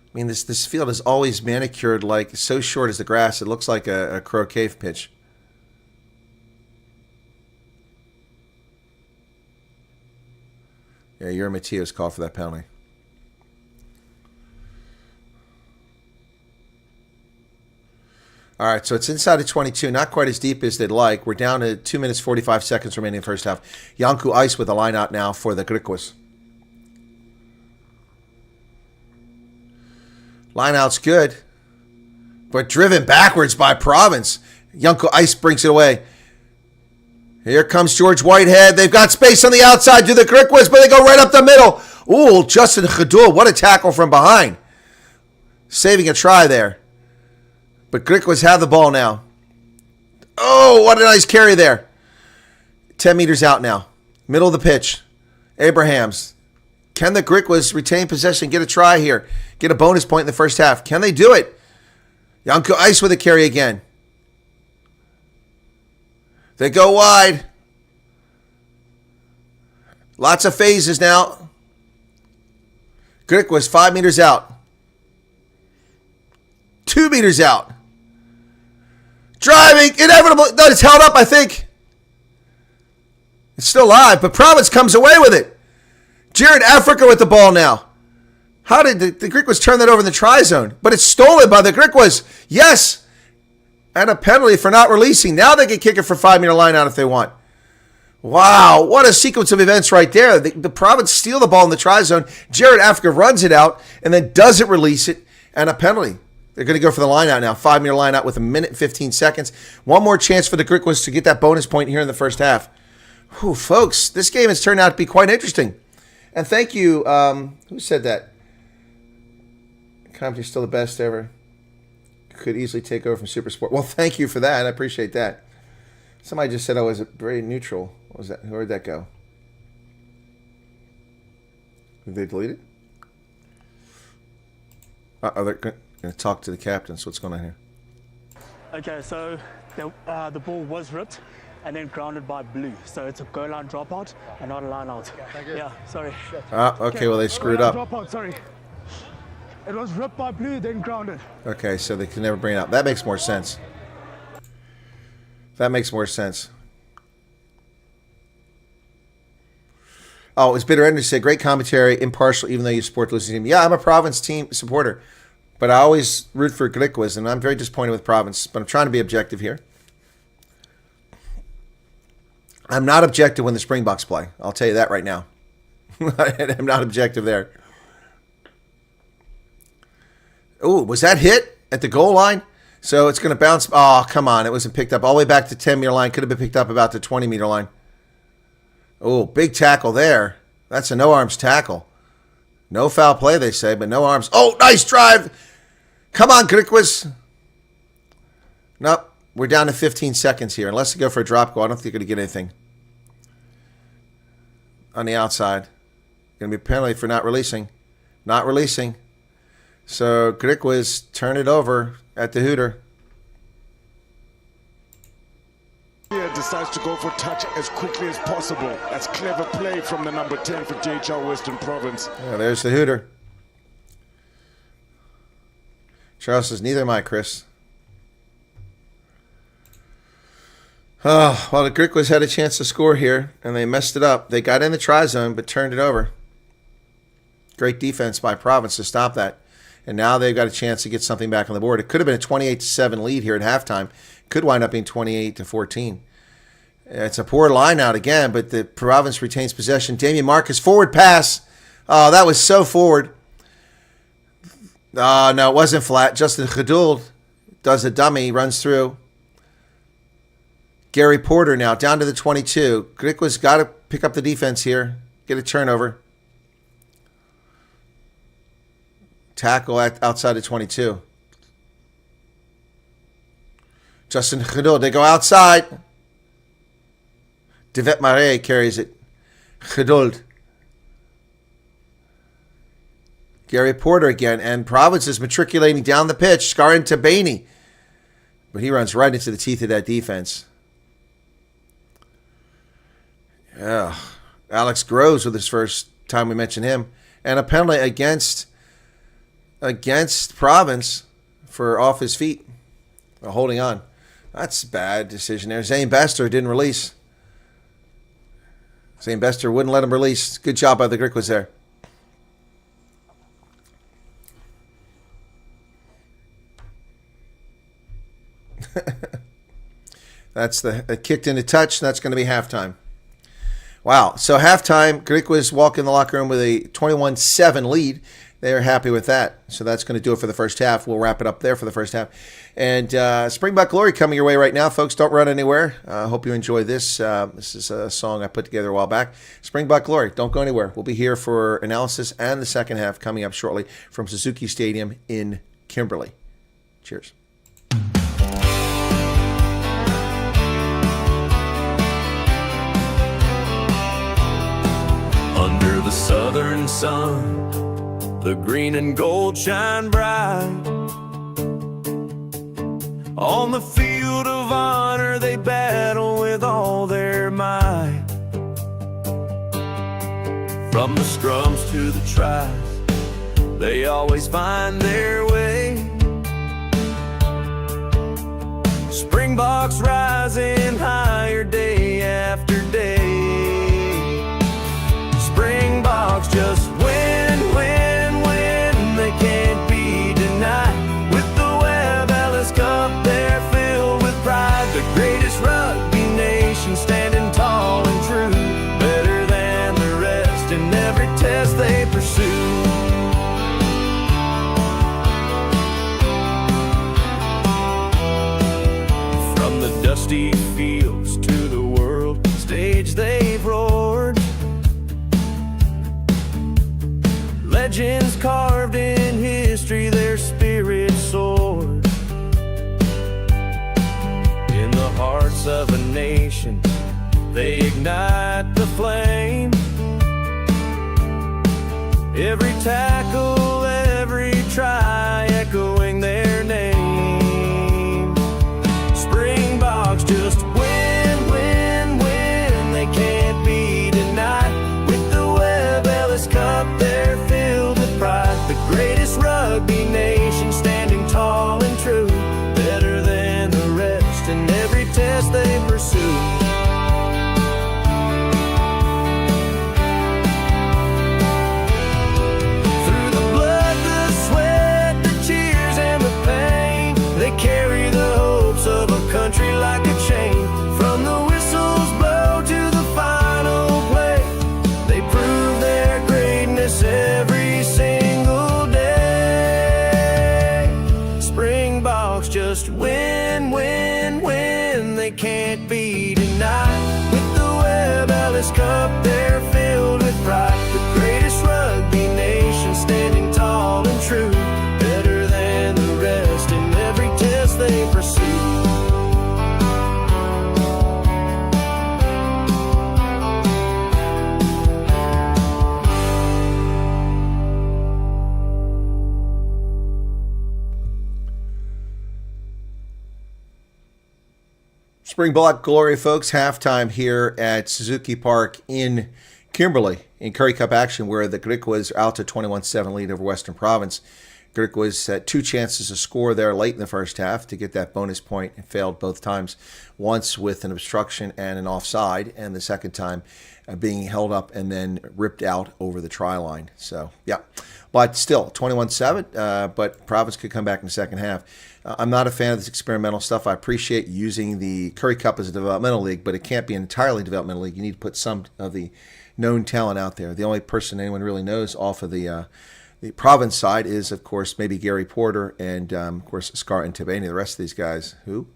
I mean, this field is always manicured like so short as the grass. It looks like a croquet pitch. Yeah, Yuri Mattia's called for that penalty. All right, so it's inside of 22, not quite as deep as they'd like. We're down to 2 minutes, 45 seconds remaining in the first half. Yanku Ice with a line out now for the Griquas. Line out's good, but driven backwards by Province. Yanku Ice brings it away. Here comes George Whitehead. They've got space on the outside to the Griquas, but they go right up the middle. Ooh, Justin Khadul, what a tackle from behind. Saving a try there. But Griquas have the ball now. Oh, what a nice carry there. 10 meters out now. Middle of the pitch. Abrahams. Can the Griquas retain possession, get a try here, get a bonus point in the first half? Can they do it? Yanku Ice with a carry again. They go wide. Lots of phases now. Griquas 5 meters out. 2 meters out. Driving, inevitable. No, it's held up, I think. It's still live, but Province comes away with it. Jared Africa with the ball now. How did the Griquas turn that over in the try zone? But it's stolen by the Griquas. Yes. And a penalty for not releasing. Now they can kick it for 5-meter line out if they want. Wow, what a sequence of events right there. The Province steal the ball in the try zone. Jared Africa runs it out and then doesn't release it, and a penalty. They're going to go for the line out now. 5-meter line out with 1 minute and 15 seconds. One more chance for the Griquas to get that bonus point here in the first half. Whew, folks, this game has turned out to be quite interesting. And thank you. Who said that? Company's still the best ever. Could easily take over from Super Sport. Well, thank you for that. I appreciate that. Somebody just said I was very neutral. What was that? Where'd that go? Did they delete it? Oh, they're going to talk to the captains. What's going on here? Okay, so the ball was ripped and then grounded by blue. So it's a goal line dropout and not a line out. Yeah, sorry. Okay, well, they screwed up. Dropout, sorry. It was ripped by blue, then grounded. Okay, so they can never bring it out. That makes more sense. That makes more sense. Oh, it's Bitter Energy said, great commentary, impartial, even though you support the losing team. Yeah, I'm a Province team supporter, but I always root for Griquas, and I'm very disappointed with Province, but I'm trying to be objective here. I'm not objective when the Springboks play. I'll tell you that right now. I'm not objective there. Oh, was that hit at the goal line? So it's going to bounce. Oh, come on. It wasn't picked up all the way back to 10-meter line. Could have been picked up about the 20-meter line. Oh, big tackle there. That's a no-arms tackle. No foul play, they say, but no arms. Oh, nice drive. Come on, Griquas. Nope. We're down to 15 seconds here. Unless they go for a drop goal, I don't think they're going to get anything. On the outside. Going to be a penalty for not releasing. Not releasing. So Griquas turn it over at the Hooter. Decides to go for touch as quickly as possible. That's clever play from the number 10 for JHL Western Province. Yeah, there's the Hooter. Charles says, neither am I, Chris. Oh, well, the Griquas had a chance to score here, and they messed it up. They got in the try zone, but turned it over. Great defense by Province to stop that. And now they've got a chance to get something back on the board. It could have been a 28-7 lead here at halftime. Could wind up being 28-14. It's a poor line out again, but the Province retains possession. Damian Marcus, forward pass. Oh, that was so forward. No, it wasn't flat. Justin Geduld does a dummy, runs through. Gary Porter now down to the 22. Griquas got to pick up the defense here. Get a turnover. Tackle outside of 22. Justin Geduld, they go outside. Devet Marais carries it. Geduld. Gary Porter again. And Province is matriculating down the pitch. Scarin Tabani. But he runs right into the teeth of that defense. Yeah. Alex Groves with his first time we mentioned him. And a penalty against Province for off his feet. Holding on. That's a bad decision there. Zane Bester didn't release. Zane Bester wouldn't let him release. Good job by the Griquas there. That's the kicked into touch. That's going to be halftime. Wow. So halftime, Griquas walk in the locker room with a 21-7 lead. They're happy with that. So that's going to do it for the first half. We'll wrap it up there for the first half. And Springbok Glory coming your way right now, folks. Don't run anywhere. I hope you enjoy this. This is a song I put together a while back. Springbok Glory. Don't go anywhere. We'll be here for analysis and the second half coming up shortly from Suzuki Stadium in Kimberley. Cheers. Under the southern sun, the green and gold shine bright. On the field of honor, they battle with all their might. From the scrums to the tries, they always find their way. Springboks rising higher day after day. Springboks just win, win, win. They can't be denied. With the Webb Ellis Cup, they're filled with pride. The greatest rugby nation standing tall and true. Better than the rest in every test they pursue. From the dusty fields to nation. They ignite the flame. Every tackle, every try, echoing their name. Springboks just win, win, win. They can't be denied. With the Webb Ellis Cup, they're filled with pride. The greatest rugby nation, standing tall and true. Better than the rest in every test they pursue. Carry the hopes of a country like a chain. From the whistles blow to the final play, they prove their greatness every single day. Springboks just win, win, win. They can't be denied. With the Webb Ellis Cup, they're filled with pride. The greatest rugby nation, standing tall and true. Better than the rest in every test they pursue. Springbok glory, folks. Halftime here at Suzuki Park in Kimberley in Currie Cup action, where the Griquas are out to 21-7 lead over Western Province. Griquas had two chances to score there late in the first half to get that bonus point and failed both times, once with an obstruction and an offside, and the second time being held up and then ripped out over the try line. So, yeah. But still, 21-7, but Province could come back in the second half. I'm not a fan of this experimental stuff. I appreciate using the Currie Cup as a developmental league, but it can't be an entirely developmental league. You need to put some of the known talent out there. The only person anyone really knows off of the Province side is, of course, maybe Gary Porter and, of course, Scar and Tabani. The rest of these guys, who?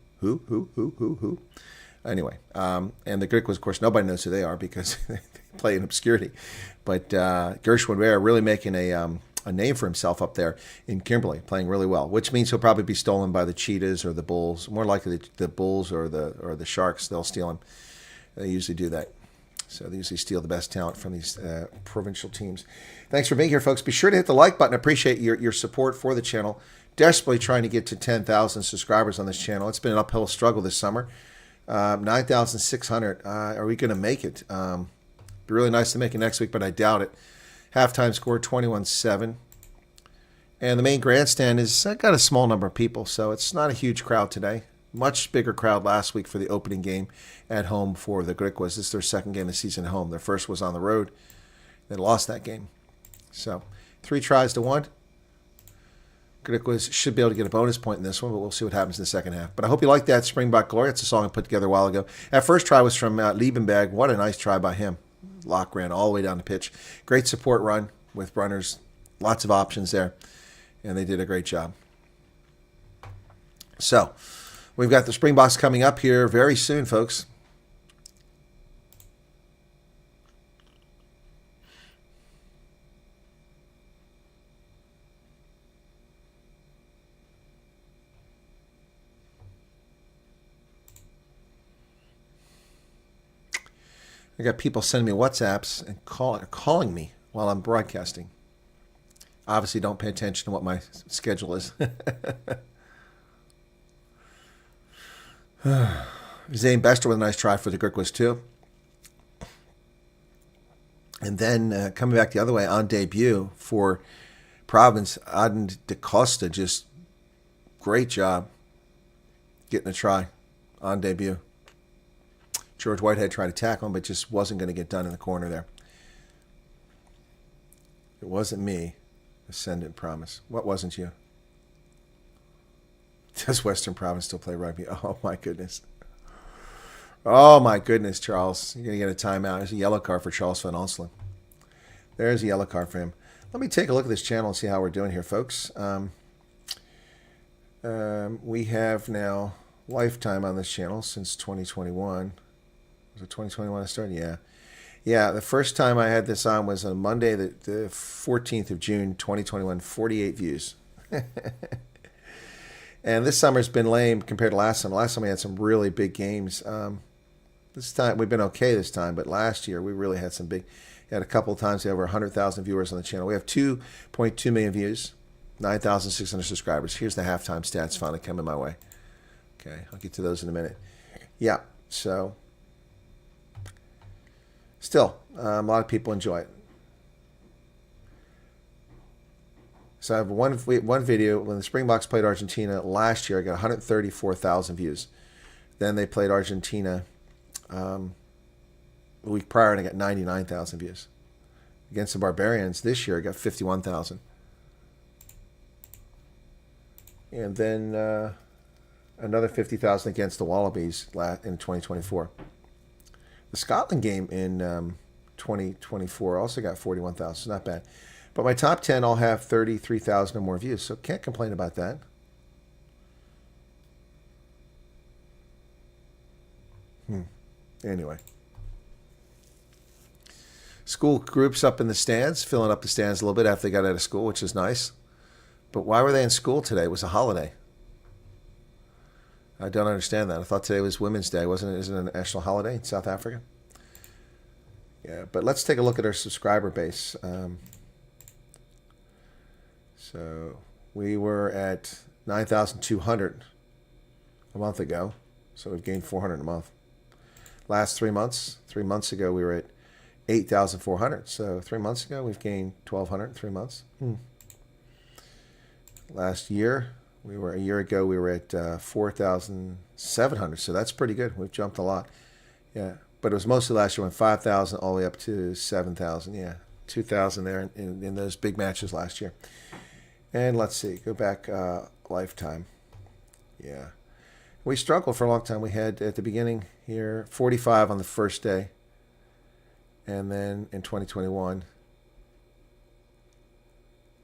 Anyway, and the Griquas, of course, nobody knows who they are because they play in obscurity. But Gershwin Ware really making a name for himself up there in Kimberley, playing really well, which means he'll probably be stolen by the Cheetahs or the Bulls. More likely the Bulls or the Sharks. They'll steal him. They usually do that. So they usually steal the best talent from these provincial teams. Thanks for being here, folks. Be sure to hit the like button. I appreciate your support for the channel. Desperately trying to get to 10,000 subscribers on this channel. It's been an uphill struggle this summer. 9,600. Are we going to make it? Be really nice to make it next week, but I doubt it. Halftime score 21-7. And the main grandstand is got a small number of people, so it's not a huge crowd today. Much bigger crowd last week for the opening game at home for the Griquas. This is their second game of the season at home. Their first was on the road. They lost that game. So 3 tries to 1. Griquas should be able to get a bonus point in this one, but we'll see what happens in the second half. But I hope you like that Springbok Glory. It's a song I put together a while ago. That first try was from Liebenberg. What a nice try by him. Lock ran all the way down the pitch. Great support run with runners. Lots of options there. And they did a great job. So, we've got the Springboks coming up here very soon, folks. I got people sending me WhatsApps and calling me while I'm broadcasting. Obviously, don't pay attention to what my schedule is. Zane Bester with a nice try for the Griquas too. And then coming back the other way on debut for Province, Aden Da Costa, just great job getting a try on debut. George Whitehead tried to tackle him, but just wasn't going to get done in the corner there. It wasn't me. Ascendant Promise. What wasn't you? Does Western Province still play rugby? Oh, my goodness. Oh, my goodness, Charles. You're going to get a timeout. There's a yellow card for Charles Van Onselen. There's a yellow card for him. Let me take a look at this channel and see how we're doing here, folks. We have now lifetime on this channel since 2021. Was it 2021 I started? Yeah. Yeah, the first time I had this on was on Monday, the 14th of June, 2021. 48 views. And this summer's been lame compared to last summer. Last summer we had some really big games. This time we've been okay this time, but last year we really had some big. Had a couple of times we had over 100,000 viewers on the channel. We have 2.2 million views, 9,600 subscribers. Here's the halftime stats finally coming my way. Okay, I'll get to those in a minute. Yeah, so still a lot of people enjoy it. So I have one video when the Springboks played Argentina last year. I got 134,000 views. Then they played Argentina the week prior, and I got 99,000 views. Against the Barbarians this year, I got 51,000. And then another 50,000 against the Wallabies in 2024. The Scotland game in 2024 also got 41,000. So not bad. But my top 10 all have 33,000 or more views, so can't complain about that. Anyway. School groups up in the stands, filling up the stands a little bit after they got out of school, which is nice. But why were they in school today? It was a holiday. I don't understand that. I thought today was Women's Day. Isn't it a national holiday in South Africa? Yeah, but let's take a look at our subscriber base. So we were at 9,200 a month ago. So we've gained 400 a month. Last 3 months ago, we were at 8,400. So 3 months ago, we've gained 1,200 in 3 months. Last year, a year ago, we were at 4,700. So that's pretty good. We've jumped a lot. Yeah. But it was mostly last year, went 5,000 all the way up to 7,000. Yeah. 2,000 there in those big matches last year. And let's see, go back lifetime. Yeah. We struggled for a long time. We had, at the beginning here, 45 on the first day. And then in 2021.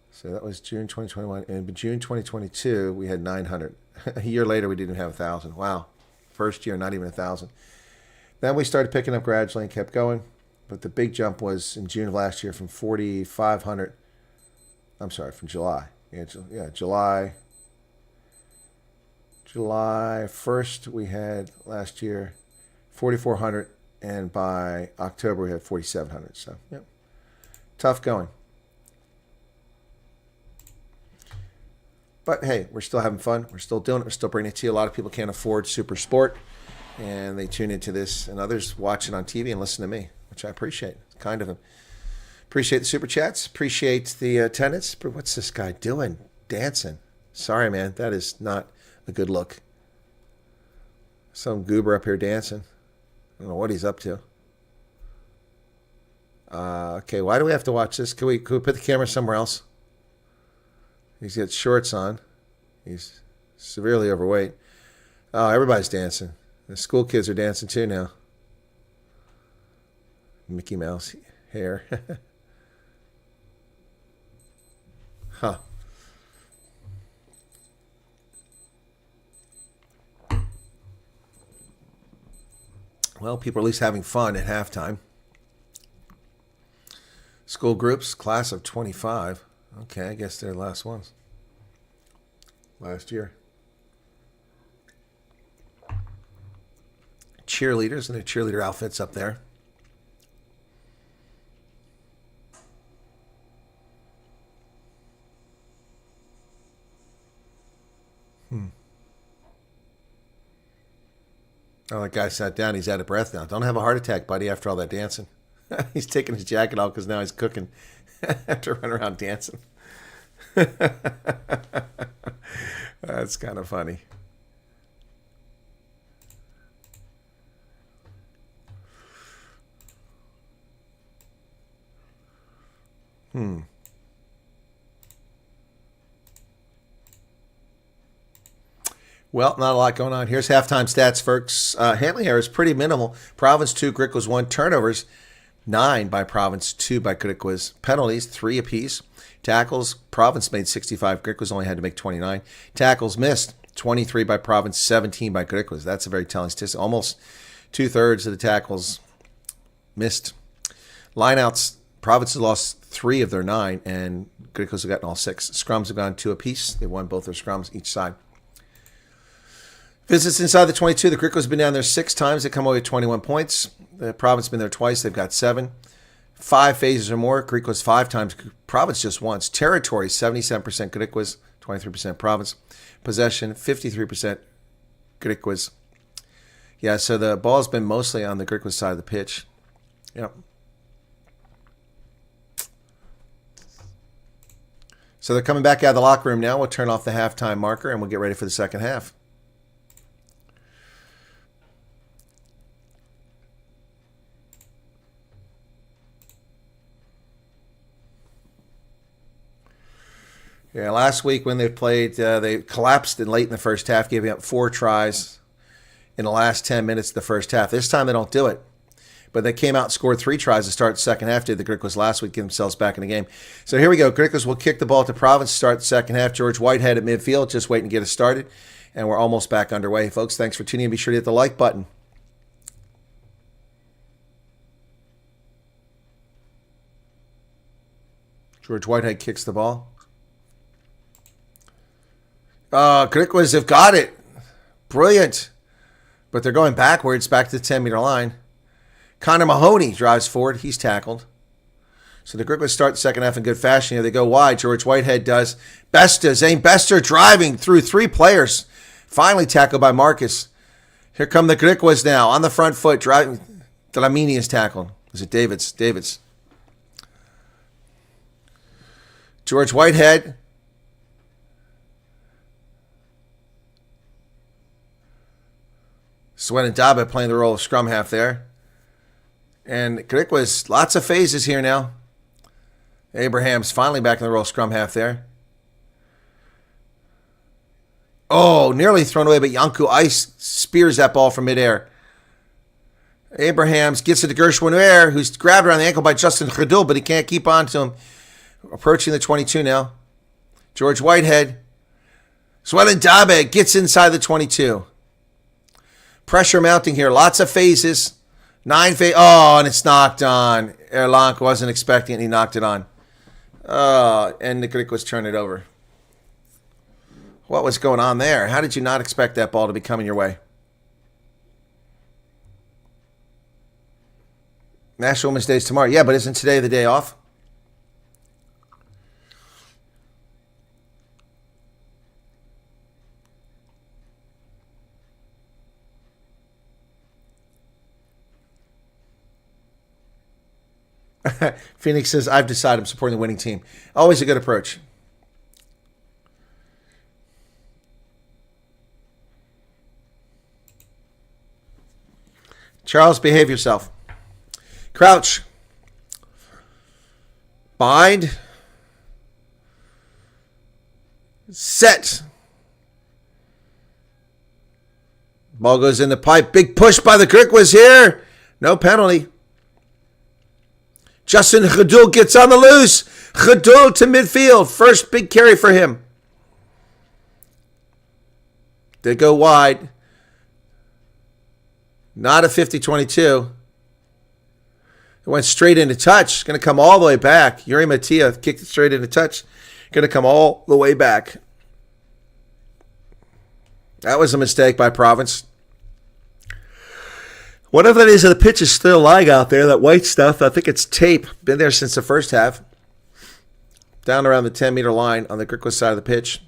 So that was June 2021. And in June 2022, we had 900. A year later, we didn't have 1,000. Wow. First year, not even 1,000. Then we started picking up gradually and kept going. But the big jump was in June of last year from 4,500. I'm sorry, from July. Yeah, July 1st, we had last year 4,400, and by October we had 4,700. So, yeah, tough going. But hey, we're still having fun. We're still doing it. We're still bringing it to you. A lot of people can't afford Super Sport, and they tune into this, and others watch it on TV and listen to me, which I appreciate. It's kind of them. Appreciate the super chats. Appreciate the attendance. But what's this guy doing? Dancing. Sorry, man. That is not a good look. Some goober up here dancing. I don't know what he's up to. Okay, why do we have to watch this? Can we put the camera somewhere else? He's got shorts on. He's severely overweight. Oh, everybody's dancing. The school kids are dancing too now. Mickey Mouse hair. Huh. Well, people are at least having fun at halftime. School groups, class of 25. Okay, I guess they're the last ones. Last year. Cheerleaders in their cheerleader outfits up there. Oh, that guy sat down. He's out of breath now. Don't have a heart attack, buddy, after all that dancing. He's taking his jacket off because now he's cooking. After running around dancing. That's kind of funny. Well, not a lot going on. Here's halftime stats, folks. Handling errors pretty minimal. Province 2, Griquas 1. Turnovers 9 by Province, 2 by Griquas. Penalties 3 apiece. Tackles, Province made 65. Griquas only had to make 29. Tackles missed 23 by Province, 17 by Griquas. That's a very telling statistic. Almost 2/3 of the tackles missed. Lineouts, Province has lost 3 of their 9, and Griquas have gotten all 6. Scrums have gone 2 apiece. They won both their scrums each side. Visits inside the 22. The Griquas has been down there 6 times. They come away with 21 points. The Province has been there twice. They've got 7. 5 phases or more. Griquas 5 times. Province just once. Territory, 77% Griquas, 23% Province. Possession, 53% Griquas. Yeah, so the ball's been mostly on the Griquas side of the pitch. Yep. So they're coming back out of the locker room now. We'll turn off the halftime marker and we'll get ready for the second half. Yeah, last week when they played, they collapsed late in the first half, giving up 4 tries in the last 10 minutes of the first half. This time they don't do it. But they came out and scored 3 tries to start the second half. Did the Griquas last week, get themselves back in the game. So here we go. Griquas will kick the ball to Province, start the second half. George Whitehead at midfield, just waiting to get us started. And we're almost back underway. Folks, thanks for tuning in. Be sure to hit the like button. George Whitehead kicks the ball. Griquas have got it. Brilliant. But they're going backwards, back to the 10-meter line. Connor Mahoney drives forward. He's tackled. So the Griquas start the second half in good fashion here. They go wide. George Whitehead does. Besta, Zane Bester driving through 3 players. Finally tackled by Marcus. Here come the Griquas now on the front foot. Driving. Dlamini is tackled. Is it Davids? Davids. George Whitehead. Bezuidenhout playing the role of scrum half there. And Griquas, lots of phases here now. Abraham's finally back in the role of scrum half there. Oh, nearly thrown away, but Yanku Ice spears that ball from midair. Abrahams gets it to Gershwin, who's grabbed around the ankle by Justin Khadul, but he can't keep on to him. Approaching the 22 now. George Whitehead. Bezuidenhout gets inside the 22. Pressure mounting here. Lots of phases. 9 phases. Oh, and it's knocked on. Erlank wasn't expecting it, and he knocked it on. And the Griquas turned it over. What was going on there? How did you not expect that ball to be coming your way? National Women's Day is tomorrow. Yeah, but isn't today the day off? Phoenix says, I've decided I'm supporting the winning team. Always a good approach. Charles, behave yourself. Crouch. Bind. Set. Ball goes in the pipe. Big push by the Griquas here. No penalty. Justin Khadul gets on the loose. Khadul to midfield. First big carry for him. They go wide. Not a 50-22. It went straight into touch. Going to come all the way back. Yuri Mattia kicked it straight into touch. Going to come all the way back. That was a mistake by Province. Whatever that is, the pitch is still lying out there, that white stuff. I think it's tape. Been there since the first half. Down around the 10-meter line on the Griquas side of the pitch.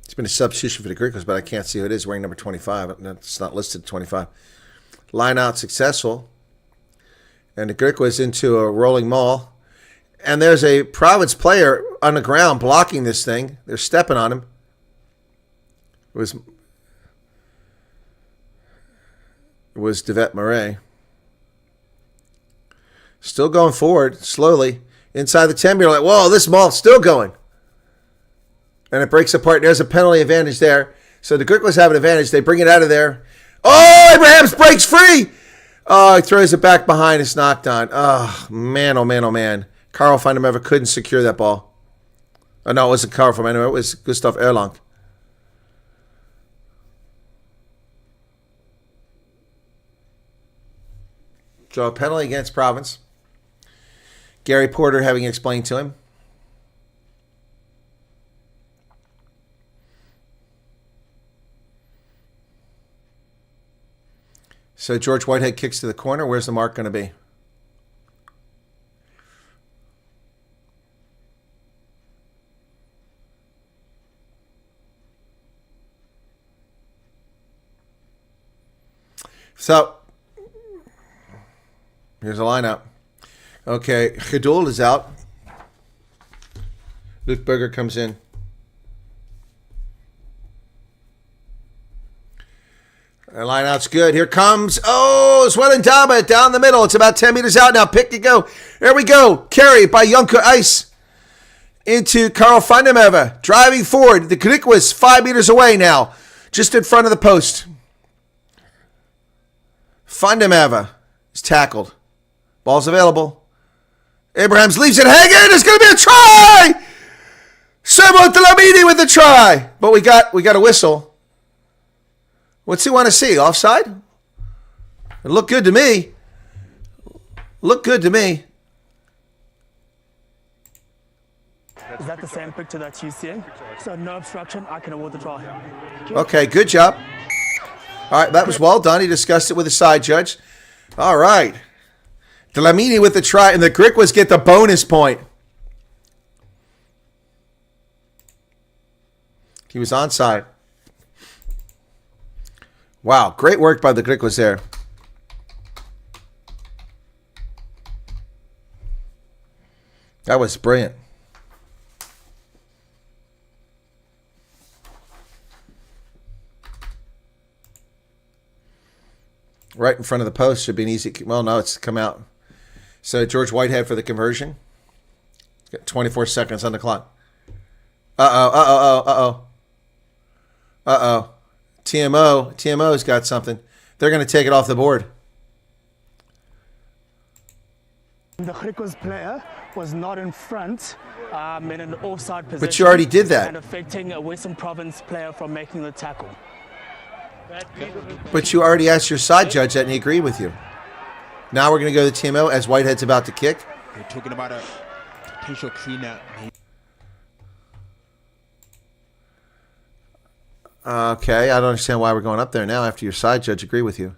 It's been a substitution for the Griquas, but I can't see who it is wearing number 25. It's not listed 25. Line out successful. And the Griquas into a rolling maul. And there's a Province player on the ground blocking this thing. They're stepping on him. It was Devet Murray. Still going forward, slowly. Inside the 10-meter line. Whoa, this maul's still going. And it breaks apart. There's a penalty advantage there. So the Griquas have an advantage. They bring it out of there. Oh, Abrahams breaks free. Oh, he throws it back behind. It's knocked on. Oh, man, oh, man, oh, man. Karl van der Merwe couldn't secure that ball. Oh, no, it wasn't Karl van der Merwe. It was Gustav Erlang. So a penalty against Province. Gary Porter having explained to him. So George Whitehead kicks to the corner. Where's the mark going to be? So here's a lineup. Okay, Khadul is out. Luke Berger comes in. The lineout's good. Here comes, Zwellendama down the middle. It's about 10 meters out now. Pick and go. There we go. Carry by Jonker Ice into Karl Vandemever. Driving forward. The Griquas 5 meters away now. Just in front of the post. Vandemever is tackled. Ball's available. Abrahams leaves it hanging. It's going to be a try. Servo Delamini with the try. But we got a whistle. What's he want to see? Offside? It looked good to me. Looked good to me. Is that the same picture that you see? So no obstruction, I can award the try. Okay, good job. All right, that was well done. He discussed it with the side judge. All right. Delamini with the try, and the Griquas get the bonus point. He was onside. Wow, great work by the Griquas there. That was brilliant. Right in front of the post should be an easy. Well, no, it's come out. So George Whitehead for the conversion. Got 24 seconds on the clock. Uh-oh. TMO's got something. They're going to take it off the board. The Griquas player was not in front in an offside position. But you already did that. And affecting a Western Province player from making the tackle. But you already asked your side judge that and he agreed with you. Now we're going to go to the TMO as Whitehead's about to kick. They're talking about a potential cleanup. Okay, I don't understand why we're going up there now after your side judge agreed with you.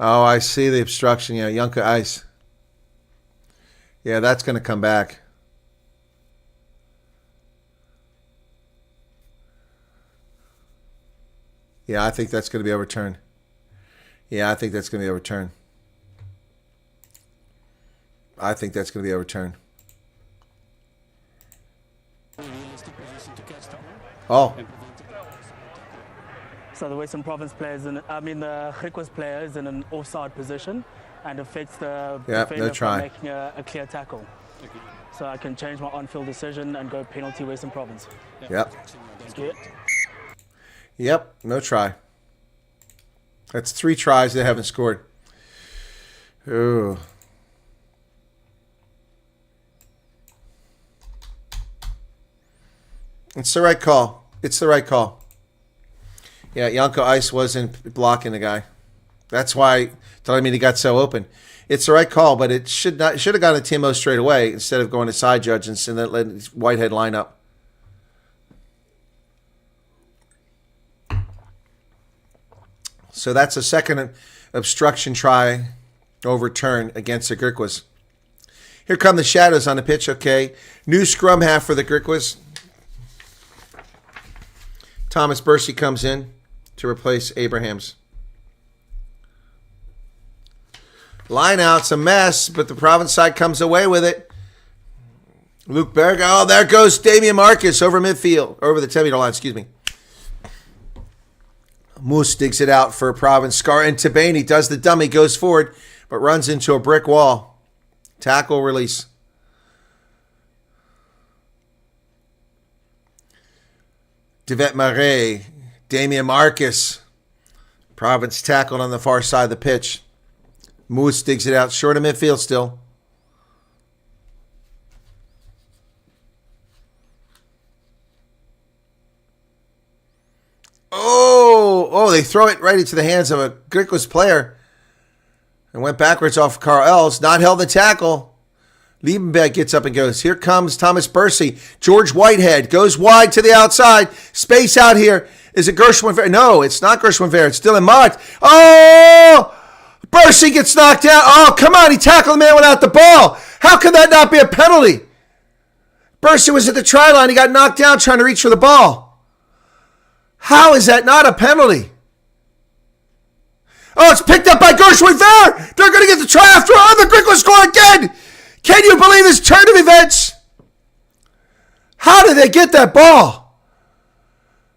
Oh, I see the obstruction. Yeah, Jonker Ice. Yeah, that's going to come back. Yeah, I think that's going to be overturned. I think that's going to be overturned. Oh. So the Western Province players, the Griquas player is in an offside position and affects the defender from making a clear tackle. So I can change my on-field decision and go penalty Western Province. Yep. Thank you. Yep, no try. That's 3 tries they haven't scored. Ooh. It's the right call. Yeah, Jonker Ice wasn't blocking the guy. That's why he got so open. It's the right call, but it should have gone to TMO straight away instead of going to side judge and then letting Whitehead line up. So that's a second obstruction try overturn against the Griquas. Here come the shadows on the pitch, okay. New scrum half for the Griquas. Thomas Bursey comes in to replace Abrahams. Line out's a mess, but the Province side comes away with it. Luke Berger. Oh, there goes Damian Marcus over midfield. Over the 10-meter line, excuse me. Moose digs it out for Province. Scar and Tabani does the dummy, goes forward, but runs into a brick wall. Tackle release. Devet Marais, Damian Marcus. Province tackled on the far side of the pitch. Moose digs it out short of midfield still. they throw it right into the hands of a Griquas player. And went backwards off Carl Els. Not held the tackle. Liebenbeck gets up and goes. Here comes Thomas Bursey. George Whitehead goes wide to the outside. Space out here. Is it Gershwin? No, it's not Gershwin. It's Dylan Mott. Oh! Bursey gets knocked out. Oh, come on. He tackled the man without the ball. How could that not be a penalty? Bursey was at the try line. He got knocked down trying to reach for the ball. How is that not a penalty? Oh, it's picked up by Gershwin there. They're going to get the try after all. The Griquas score again. Can you believe this turn of events? How did they get that ball?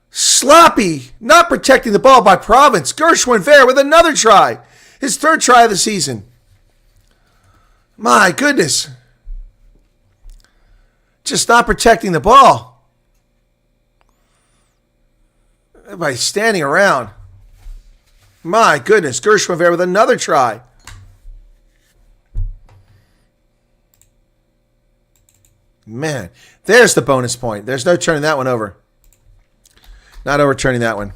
Sloppy, not protecting the ball by Province. Gershwin there with another try. His third try of the season. My goodness. Just not protecting the ball. Everybody standing around. My goodness. Gershwin there with another try. Man, there's the bonus point. There's no turning that one over. Not overturning that one.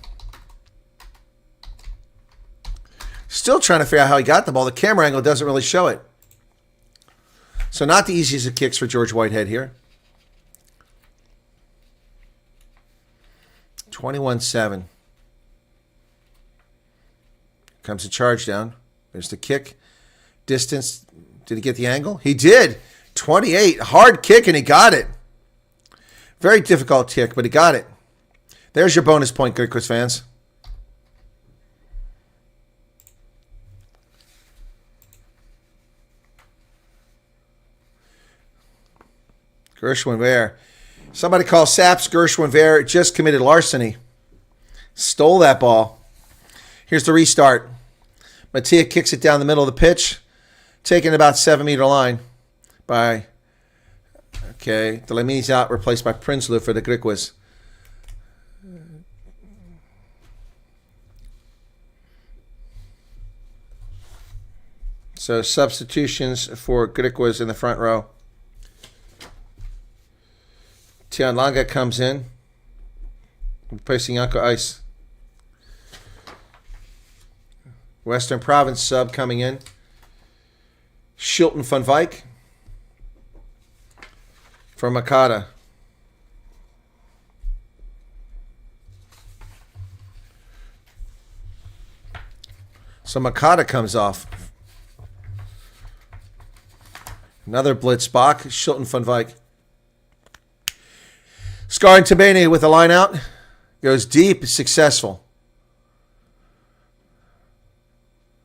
Still trying to figure out how he got the ball. The camera angle doesn't really show it. So not the easiest of kicks for George Whitehead here. 21-7. Comes the charge down. There's the kick. Distance. Did he get the angle? He did. 28. Hard kick, and he got it. Very difficult kick, but he got it. There's your bonus point, Griquas fans. Gershwin there. Somebody call Saps. Gershwin there just committed larceny. Stole that ball. Here's the restart. Mattia kicks it down the middle of the pitch. Taking about 7-meter line by, okay, Delamini's out, replaced by Prinsloo for the Griquas. So substitutions for Griquas in the front row. Tian Langa comes in, replacing Yanko Ice. Western Province sub coming in. Shilton van Wyk for Makata. So Makata comes off. Another blitz Bach, Shilton van Wyk. Scarring Tabene with a line out. Goes deep, successful.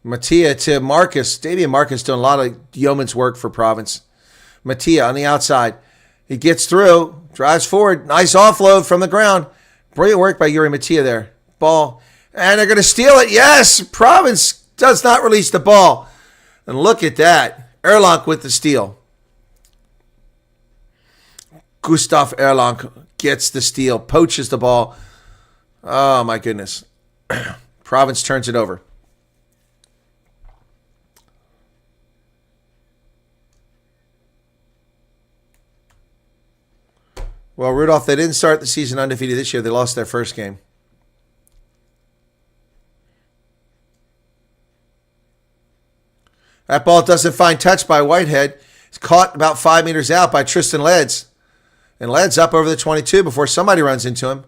Mattia to Marcus. Davian Marcus doing a lot of yeoman's work for Province. Mattia on the outside. He gets through, drives forward. Nice offload from the ground. Brilliant work by Yuri Mattia there. Ball. And they're going to steal it. Yes, Province does not release the ball. And look at that. Erlank with the steal. Gustav Erlank gets the steal, poaches the ball. Oh, my goodness. Province turns it over. Well, Rudolph, they didn't start the season undefeated this year. They lost their first game. That ball doesn't find touch by Whitehead. It's caught about 5 meters out by Tristan Leds. And Led's up over the 22 before somebody runs into him.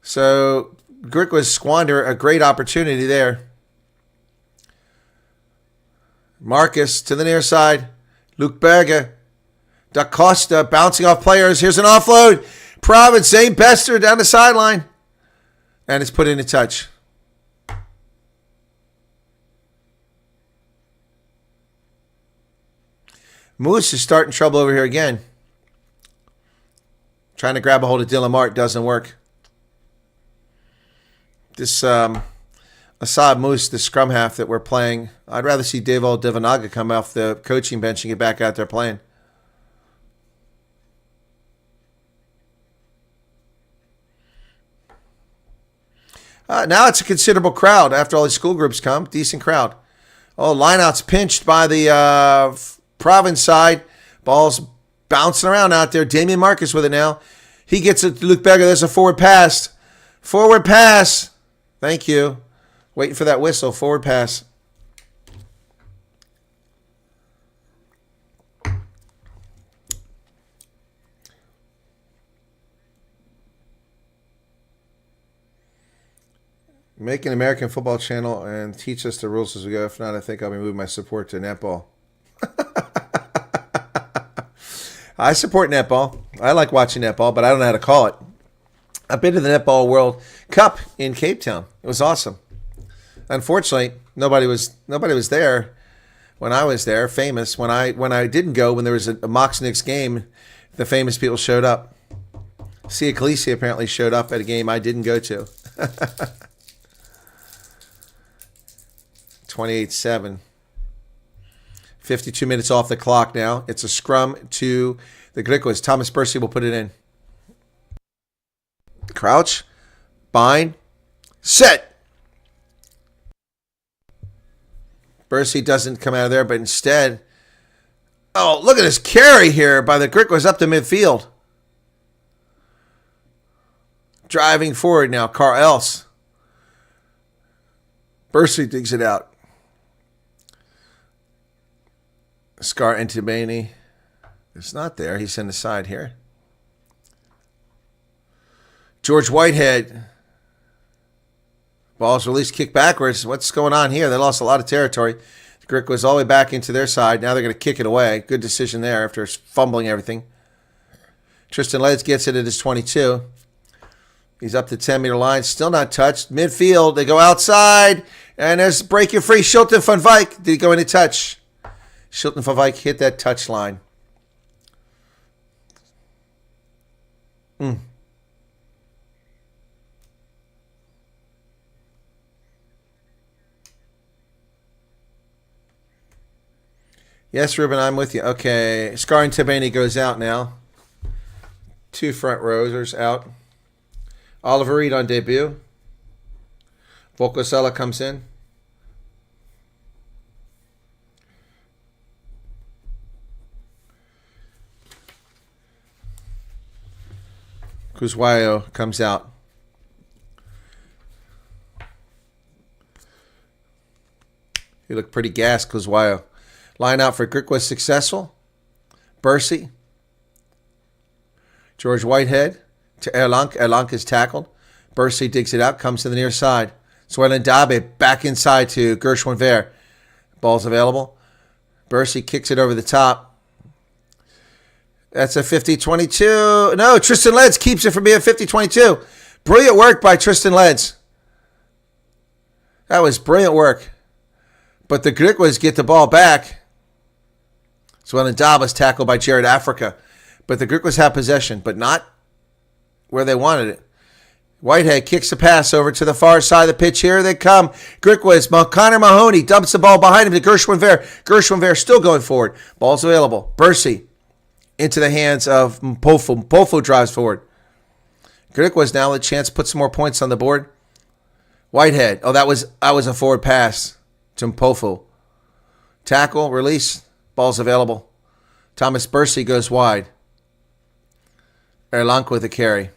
So Griquas squander a great opportunity there. Marcus to the near side. Luke Berger. Da Costa bouncing off players. Here's an offload. Province, Zane Bester down the sideline. And it's put into touch. Moose is starting trouble over here again. Trying to grab a hold of Dylan Mart doesn't work. This Assad Moose, the scrum half that we're playing, I'd rather see Devo Devanaga come off the coaching bench and get back out there playing. Now it's a considerable crowd after all these school groups come. Decent crowd. Oh, lineout's pinched by the Province side. Ball's bouncing around out there. Damian Marcus with it now. He gets it to Luke Berger. There's a forward pass. Forward pass. Thank you. Waiting for that whistle. Forward pass. Make an American football channel and teach us the rules as we go. If not, I think I'll be moving my support to netball. I support netball. I like watching netball, but I don't know how to call it. I've been to the Netball World Cup in Cape Town. It was awesome. Unfortunately, nobody was there when I was there. Famous when I didn't go, when there was a Mox Knicks game, the famous people showed up. Sia Khaleesi apparently showed up at a game I didn't go to. 28-7. 52 minutes off the clock now. It's a scrum to the Griquas. Thomas Bursey will put it in. Crouch. Bind. Set. Bursey doesn't come out of there, but instead... Oh, look at this carry here by the Griquas up to midfield. Driving forward now. Carl Else. Bursey digs it out. Scar Ntibani. It's not there. He's in the side here. George Whitehead. Ball's released, kick backwards. What's going on here? They lost a lot of territory. The Griquas all the way back into their side. Now they're going to kick it away. Good decision there after fumbling everything. Tristan Leds gets it at his 22. He's up the 10-meter line. Still not touched. Midfield. They go outside. And there's breaking free. Shilton van Wyk. Did he go into touch? Shilton van Wyk hit that touch line. Yes, Ruben, I'm with you. Okay, Scar Ntibani goes out now. 2 front rowers out. Oliver Reed on debut. Volkosella comes in. Kuzwayo comes out. He looked pretty gassed, Kuzwayo. Line out for Griquas successful. Bursey. George Whitehead to Erlank. Erlank is tackled. Bursey digs it out, comes to the near side. Swellen Dabe back inside to Gershwin Ver. Ball's available. Bursey kicks it over the top. That's a 50-22. No, Tristan Leds keeps it from being 50-22. Brilliant work by Tristan Leds. That was brilliant work. But the Griquas get the ball back. Swellen Dabe was tackled by Jared Africa. But the Griquas have possession, but not where they wanted it. Whitehead kicks the pass over to the far side of the pitch. Here they come. Griquas. Connor Mahoney dumps the ball behind him to Gershwin Ver. Gershwin Ver still going forward. Ball's available. Bursey into the hands of Mpofu. Mpofu drives forward. Griquas now a chance to put some more points on the board. Whitehead. Oh, that was a forward pass to Mpofu. Tackle, release. Ball's available. Thomas Bursey goes wide. Erlank with a carry.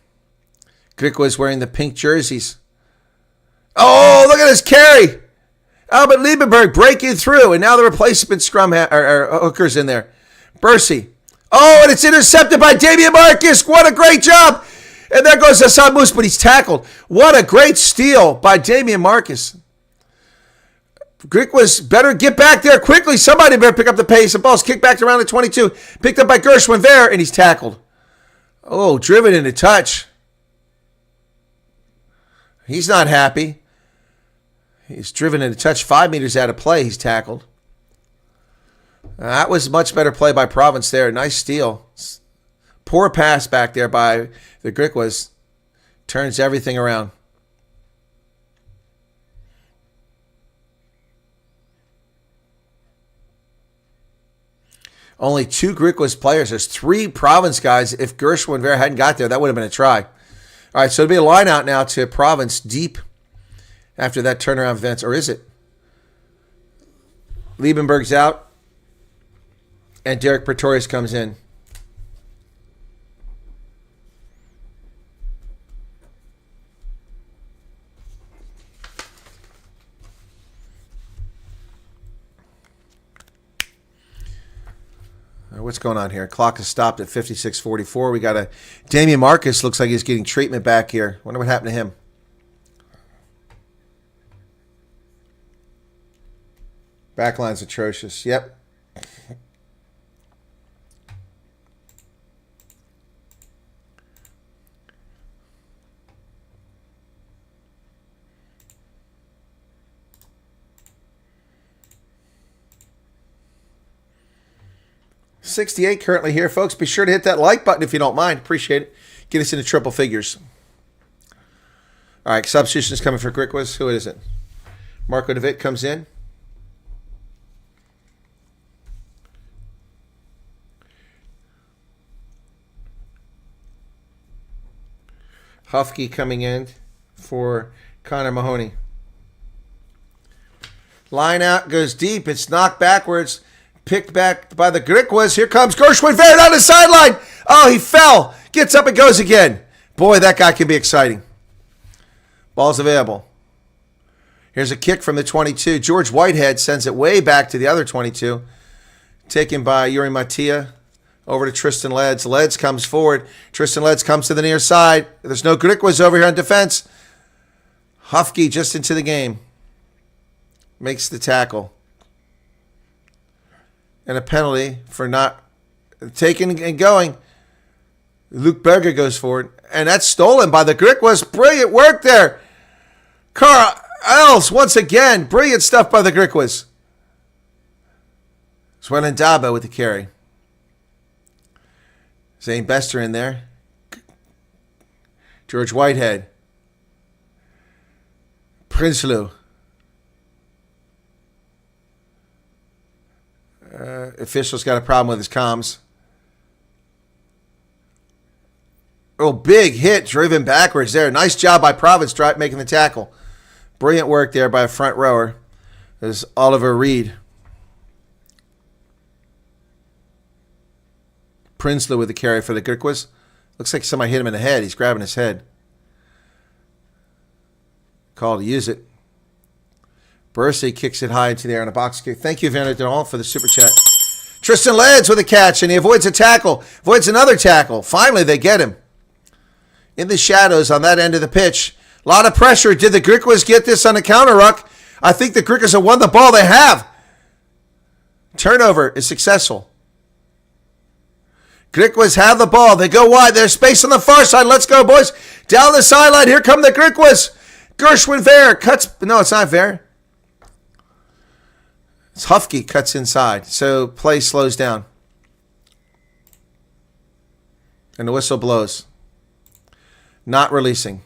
Griquas wearing the pink jerseys. Oh, look at this carry. Albert Liebenberg breaking through, and now the replacement scrum hooker's in there. Bursey. Oh, and it's intercepted by Damian Marcus. What a great job. And there goes Hassan Moose, but he's tackled. What a great steal by Damian Marcus. Griquas better get back there quickly. Somebody better pick up the pace. The ball's kicked back around the 22. Picked up by Gershwin Ver, and he's tackled. Oh, driven into touch. He's not happy. He's driven into touch 5 meters out of play. He's tackled. That was much better play by Province there. Nice steal. Poor pass back there by the Griquas. Turns everything around. Only 2 Griquas players. There's 3 Province guys. If Gershwin Ver hadn't got there, that would have been a try. All right, so it'll be a line out now to Province deep after that turnaround events. Or is it? Liebenberg's out. And Derek Pretorius comes in. What's going on here? Clock is stopped at 56:44. We got a Damian Marcus. Looks like he's getting treatment back here. Wonder what happened to him. Backline's atrocious. Yep. $68 currently here, folks. Be sure to hit that like button if you don't mind. Appreciate it. Get us into triple figures. All right, substitution is coming for Griquas. Who is it? Marco DeWitt comes in. Hufke coming in for Connor Mahoney. Line out, goes deep. It's knocked backwards. Picked back by the Griquas. Here comes Gershwin Fair down the sideline. Oh, he fell. Gets up and goes again. Boy, that guy can be exciting. Ball's available. Here's a kick from the 22. George Whitehead sends it way back to the other 22. Taken by Yuri Mattia. Over to Tristan Leds. Leds comes forward. Tristan Leds comes to the near side. There's no Griquas over here on defense. Hufke just into the game. Makes the tackle. And a penalty for not taking and going. Luke Berger goes forward. And that's stolen by the Griquas. Brilliant work there. Carl Els once again. Brilliant stuff by the Griquas. Swellen Daba with the carry. Zane Bester in there. George Whitehead. Prinsloo. Official's got a problem with his comms. Oh, big hit driven backwards there. Nice job by Province making the tackle. Brilliant work there by a front rower. There's Oliver Reed. Prinsloo with the carry for the Griquas. Looks like somebody hit him in the head. He's grabbing his head. Call to use it. Bursey kicks it high into the air on a box kick. Thank you, Vanna Donald, for the super chat. Tristan Leds with a catch, and he avoids a tackle. Avoids another tackle. Finally, they get him. In the shadows on that end of the pitch. A lot of pressure. Did the Griquas get this on a counter ruck? I think the Griquas have won the ball. They have. Turnover is successful. Griquas have the ball. They go wide. There's space on the far side. Let's go, boys. Down the sideline. Here come the Griquas. Gershwin Fair cuts. No, it's not Fair. It's Hufke cuts inside. So play slows down. And the whistle blows. Not releasing.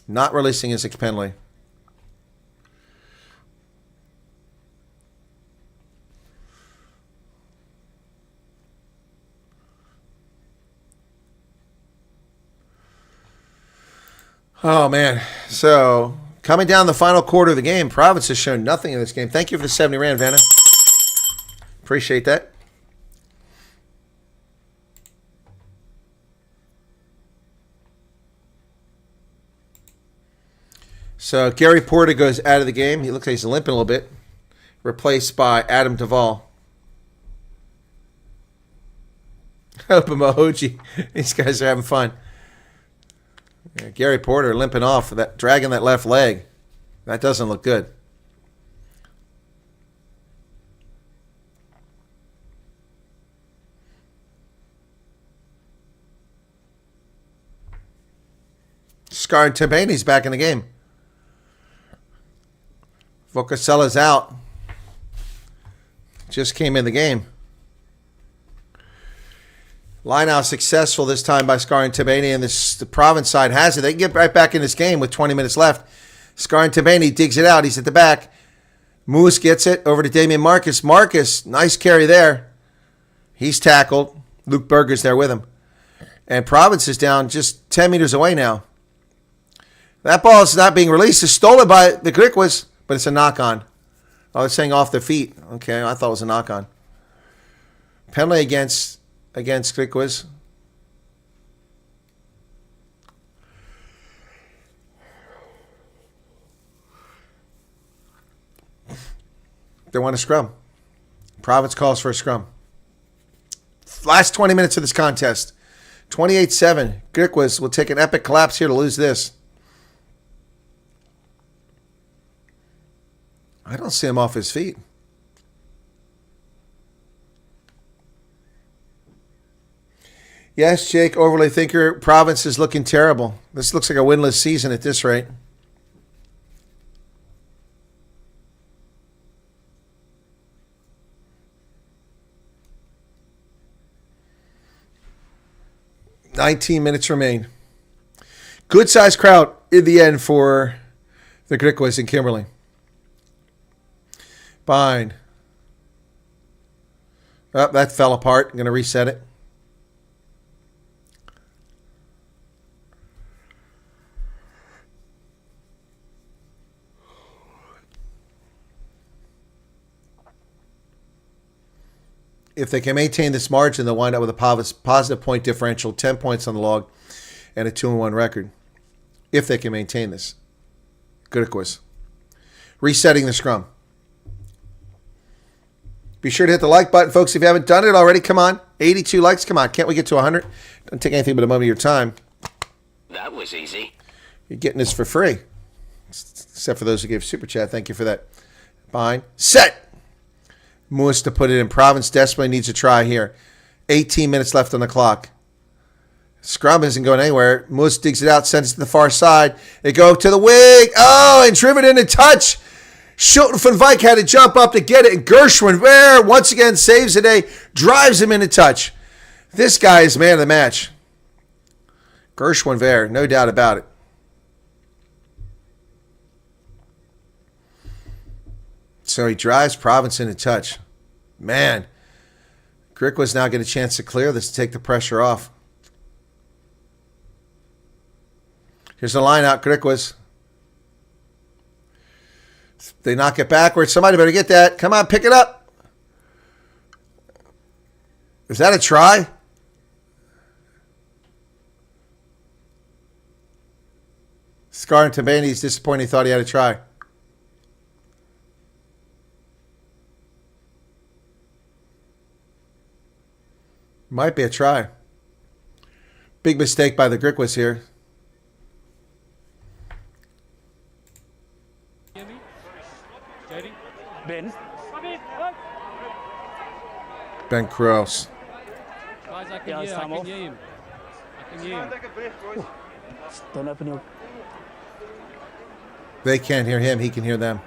Not releasing is a penalty. Oh, man. So, coming down the final quarter of the game, Province has shown nothing in this game. Thank you for the 70 Rand, Vanna. Appreciate that. So, Gary Porter goes out of the game. He looks like he's limping a little bit. Replaced by Adam Duvall. Opa These guys are having fun. Yeah, Gary Porter limping off, that dragging that left leg. That doesn't look good. Scar Tabani's back in the game. Vocasella's out. Just came in the game. Line out successful this time by Scar and Tabani, and the Province side has it. They can get right back in this game with 20 minutes left. Scar and Tabani digs it out. He's at the back. Moose gets it over to Damian Marcus. Marcus, nice carry there. He's tackled. Luke Berger's there with him. And Province is down just 10 meters away now. That ball is not being released. It's stolen by the Griquas, but it's a knock-on. Oh, it's saying off their feet. Okay, I thought it was a knock-on. Penalty against Griquas. They want to scrum. Province calls for a scrum. Last 20 minutes of this contest. 28-7. Griquas will take an epic collapse here to lose this. I don't see him off his feet. Yes, Jake, overly thinker. Province is looking terrible. This looks like a winless season at this rate. "19 minutes remain. Good sized crowd in the end for the Griquas in Kimberley. Fine. Oh, that fell apart. I'm going to reset it. If they can maintain this margin, they'll wind up with a positive point differential, 10 points on the log, and a 2-1 record. If they can maintain this. Griquas. Resetting the scrum. Be sure to hit the like button, folks, if you haven't done it already. Come on. 82 likes. Come on. Can't we get to 100? Doesn't take anything but a moment of your time. That was easy. You're getting this for free. Except for those who gave Super Chat. Thank you for that. Bind. Set! Moose to put it in. Province desperately needs a try here. 18 minutes left on the clock. Scrum isn't going anywhere. Moose digs it out, sends it to the far side. They go to the wing. Oh, and driven in a touch. Schulten van Wyk had to jump up to get it. And Gershwin there once again saves the day. Drives him into touch. This guy is man of the match. Gershwin there, no doubt about it. So he drives Province into touch. Man, Griquas now get a chance to clear this, to take the pressure off. Here's the line out, Griquas. They knock it backwards. Somebody better get that. Come on, pick it up. Is that a try? Scar and Tabani's disappointed. He thought he had a try. Might be a try. Big mistake by the Griquas here. Ben Cross. Guys, I can hear him. I can hear him. Don't open your... They can't hear him. He can hear them.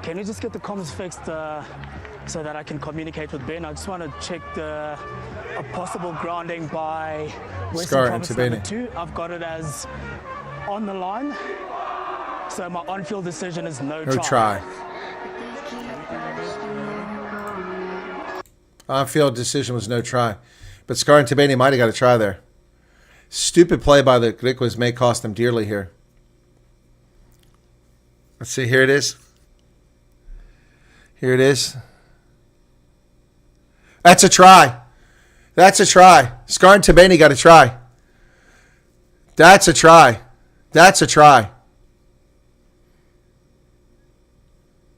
Can you just get the comms fixed so that I can communicate with Ben? I just want to check a possible grounding by Western Province number 2. I've got it as on the line. So my on-field decision is no try. On-field decision was no try. But Scar and Tabani might have got a try there. Stupid play by the Griquas may cost them dearly here. Let's see. Here it is. Here it is. That's a try. That's a try. Scar and Tabani got a try. That's a try. That's a try.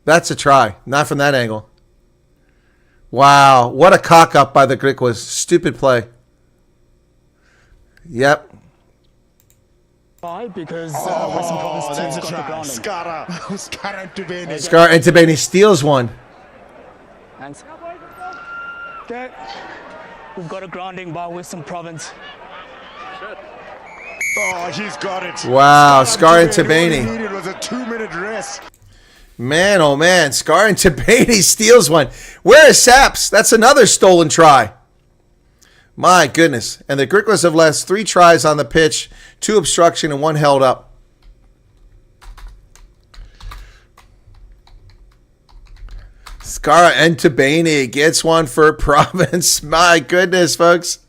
That's a try. Not from that angle. Wow. What a cock up by the Griquas. Stupid play. Yep. Why? Because Western Province that's a got try. the grounding. Scar and Tabani. Scar and Tabani steals one. Thanks. Okay. We've got a grounding by Western Province. Oh, he's got it. Wow. Scar and Tabani. All he needed was a 2-minute rest. Man, oh man. Scar and Tabani steals one. Where is Saps? That's another stolen try. My goodness. And the Griquas have left 3 tries on the pitch, 2 obstruction and 1 held up. Scar and Tabani gets one for Province. My goodness, folks.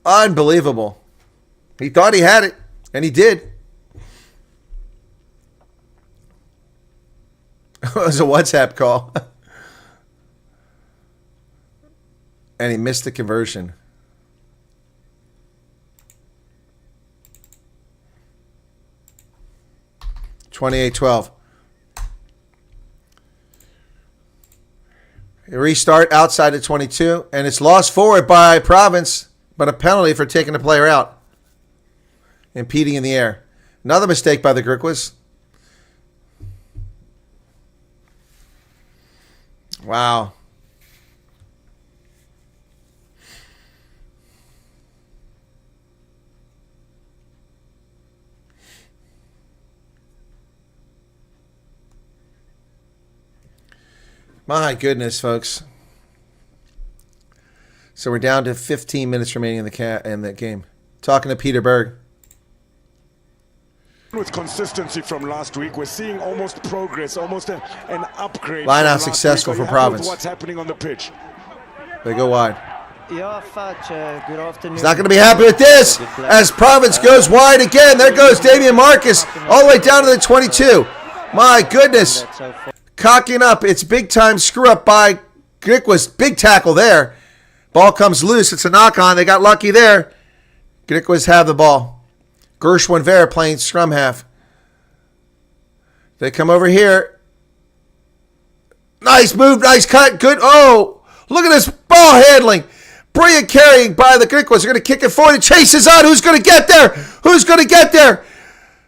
Unbelievable. He thought he had it, and he did. It was a WhatsApp call. And he missed the conversion. (28-12). The restart outside the 22, and it's lost forward by Province, but a penalty for taking the player out. Impeding in the air. Another mistake by the Griquas. Wow. My goodness, folks. So we're down to 15 minutes remaining in the game. Talking to Peter Berg. With consistency from last week, we're seeing almost progress, almost an upgrade. Line out successful for Province. What's happening on the pitch? They go wide. Yeah, good afternoon. He's not going to be happy with this as Province goes wide again. There goes Damian Marcus all the way down to the 22. My goodness. Cocking up. It's big time screw up by Griquas. Big tackle there. Ball comes loose. It's a knock on. They got lucky there. Griquas have the ball. Gershwin Ver playing scrum half. They come over here. Nice move. Nice cut. Good. Oh, look at this ball handling. Brilliant carrying by the Griquas. They're going to kick it forward. It chases on. Who's going to get there? Who's going to get there?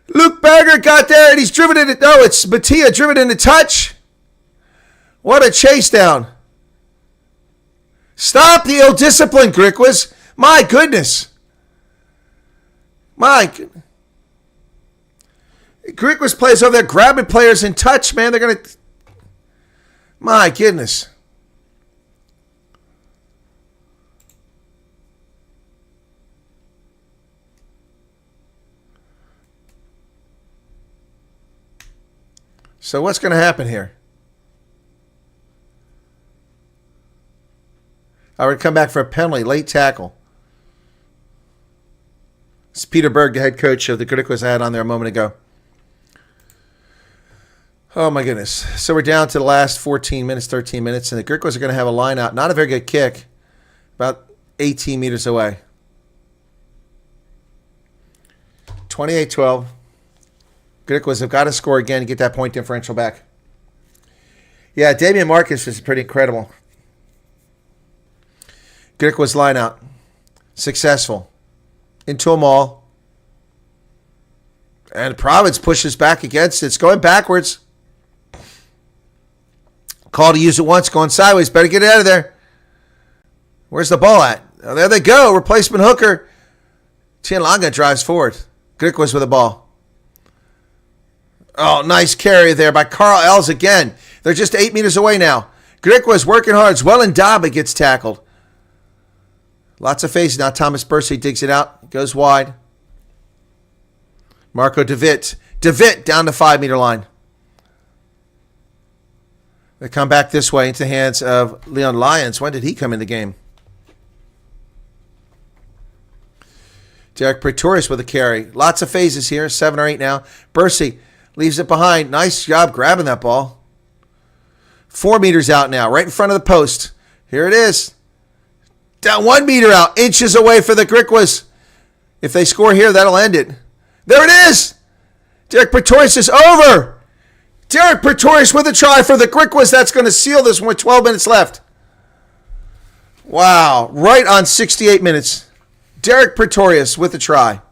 Luke Bagger got there and he's driven in. No, it's Mattia driven into touch. What a chase down. Stop the ill discipline, Griquas. My goodness. Griquas plays over there grabbing players in touch, man. They're going to... My goodness. So what's going to happen here? I would come back for a penalty, late tackle. It's Peter Berg, the head coach of the Griquas, I had on there a moment ago. Oh, my goodness. So we're down to the last 14 minutes, 13 minutes, and the Griquas are going to have a line out. Not a very good kick. About 18 meters away. 28-12. Griquas have got to score again to get that point differential back. Yeah, Damian Marcus is pretty incredible. Griquas line out. Successful. Into them all. And Province pushes back against it. It's going backwards. Call to use it once. Going sideways. Better get it out of there. Where's the ball at? Oh, there they go. Replacement hooker. Tianlanga drives forward. Griquas with the ball. Oh, nice carry there by Carl Els again. They're just 8 meters away now. Griquas working hard. Zwellendaba gets tackled. Lots of faces now. Thomas Bursey digs it out. Goes wide. Marco DeWitt. DeWitt down the 5 meter line. They come back this way into the hands of Leon Lyons. When did he come in the game? Derek Pretorius with a carry. Lots of phases here. 7 or 8 now. Bursey leaves it behind. Nice job grabbing that ball. 4 meters out now. Right in front of the post. Here it is. Down 1 meter out. Inches away for the Griquas. If they score here, that'll end it. There it is. Derek Pretorius is over. Derek Pretorius with a try for the Griquas. That's going to seal this one with 12 minutes left. Wow. Right on 68 minutes. Derek Pretorius with a try.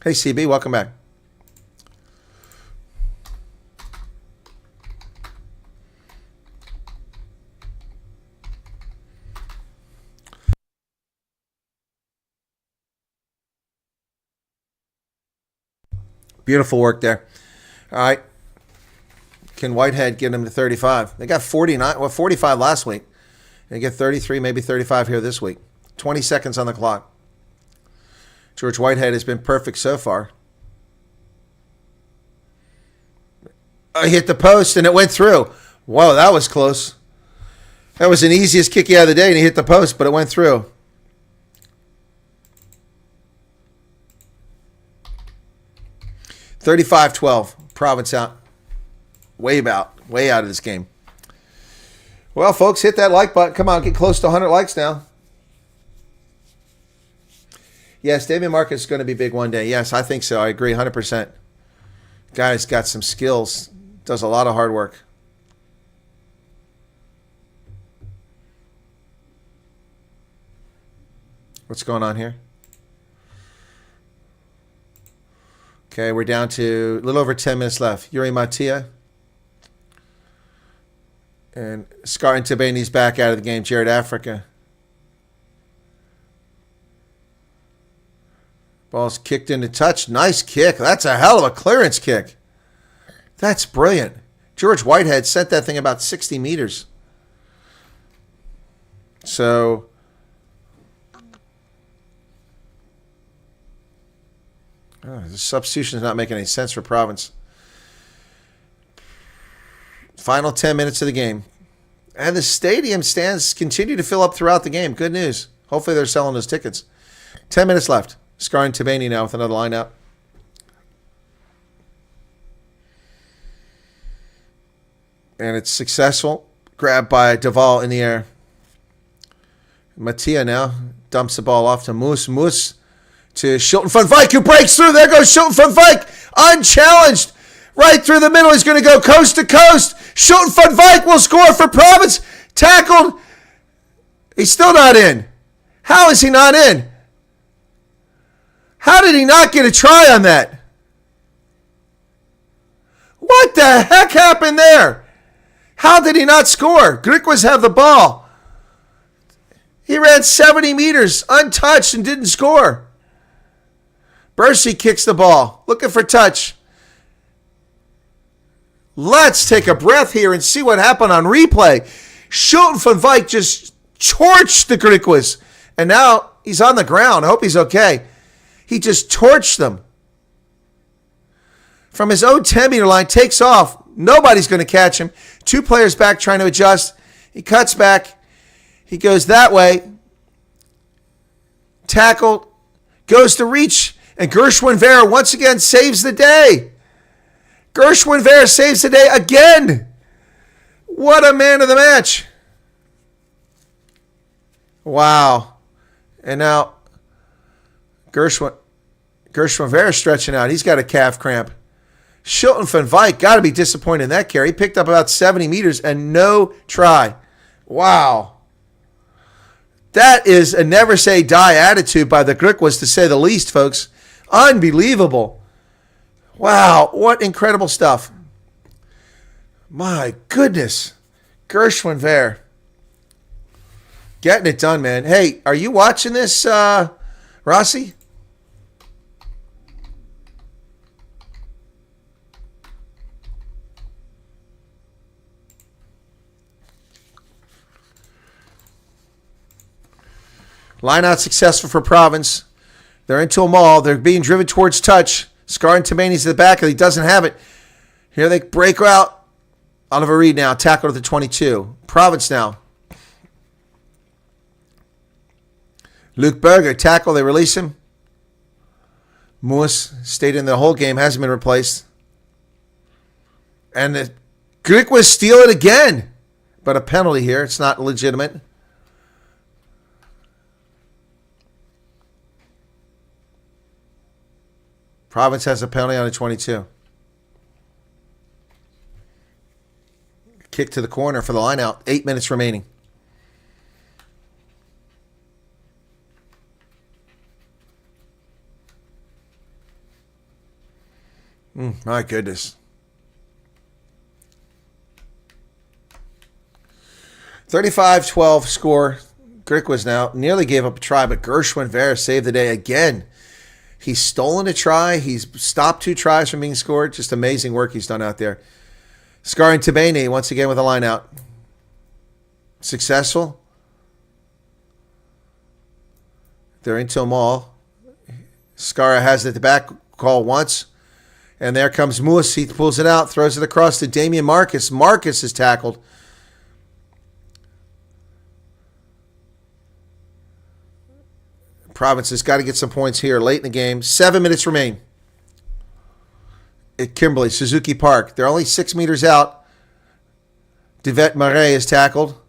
Hey, CB. Welcome back. Beautiful work there. All right. Can Whitehead get him to 35? They got 45 last week. They get 33, maybe 35 here this week. 20 seconds on the clock. George Whitehead has been perfect so far. I hit the post and it went through. Whoa, that was close. That was the easiest kick out of the day, and he hit the post, but it went through. $35-12. Province out. Way out of this game. Well, folks, hit that like button. Come on, get close to 100 likes now. Yes, Damian Marcus is going to be big one day. Yes, I think so. I agree 100%. Guy's got some skills. Does a lot of hard work. What's going on here? Okay, we're down to a little over 10 minutes left. Yuri Matia. And Scar Tabani's back out of the game. Jared Africa. Ball's kicked into touch. Nice kick. That's a hell of a clearance kick. That's brilliant. George Whitehead sent that thing about 60 meters. So, the substitution is not making any sense for Province. Final 10 minutes of the game. And the stadium stands continue to fill up throughout the game. Good news. Hopefully they're selling those tickets. 10 minutes left. Scar Tabani now with another lineup. And it's successful. Grabbed by Duval in the air. Mattia now dumps the ball off to Moose. Moose to Shilton van Wyk, who breaks through. There goes Shilton van Wyk. Unchallenged. Right through the middle. He's going to go coast to coast. Shilton van Wyk will score for Province. Tackled. He's still not in. How is he not in? How did he not get a try on that? What the heck happened there? How did he not score? Griquas have the ball. He ran 70 meters untouched and didn't score. Bursey kicks the ball, looking for touch. Let's take a breath here and see what happened on replay. Shilton van Wyk just torched the Griquas. And now he's on the ground. I hope he's okay. He just torched them. From his own 10-meter line, takes off. Nobody's going to catch him. 2 players back trying to adjust. He cuts back. He goes that way. Tackled. Goes to reach. And Gershwin Vera once again saves the day. Gershwin Vera saves the day again. What a man of the match. Wow. And now Gershwin Vera stretching out. He's got a calf cramp. Shilton van Wyk got to be disappointed in that carry. He picked up about 70 meters and no try. Wow. That is a never say die attitude by the Griquas, to say the least, folks. Unbelievable. Wow, what incredible stuff. My goodness. Gershwin Vera. Getting it done, man. Hey, are you watching this, Rossi? Line out successful for Province. They're into a maul. They're being driven towards touch. Scar Tabani's at the back, and he doesn't have it. Here they break out. Oliver Reed now, tackled at the 22. Province now. Luke Berger, tackle. They release him. Moose stayed in the whole game, hasn't been replaced. And the Griquas steal it again. But a penalty here. It's not legitimate. Province has a penalty on the 22. Kick to the corner for the line out. 8 minutes remaining. My goodness. 35-12 score. Griquas now nearly gave up a try, but Gershwin Vera saved the day again. He's stolen a try. He's stopped 2 tries from being scored. Just amazing work he's done out there. Scar Tabani once again with a line out. Successful. They're into them all. Scara has it at the back. Call once. And there comes Moose. He pulls it out. Throws it across to Damian Marcus. Marcus is tackled. Province has got to get some points here late in the game. 7 minutes remain. At Kimberley, Suzuki Park. They're only 6 meters out. Devet Marais is tackled.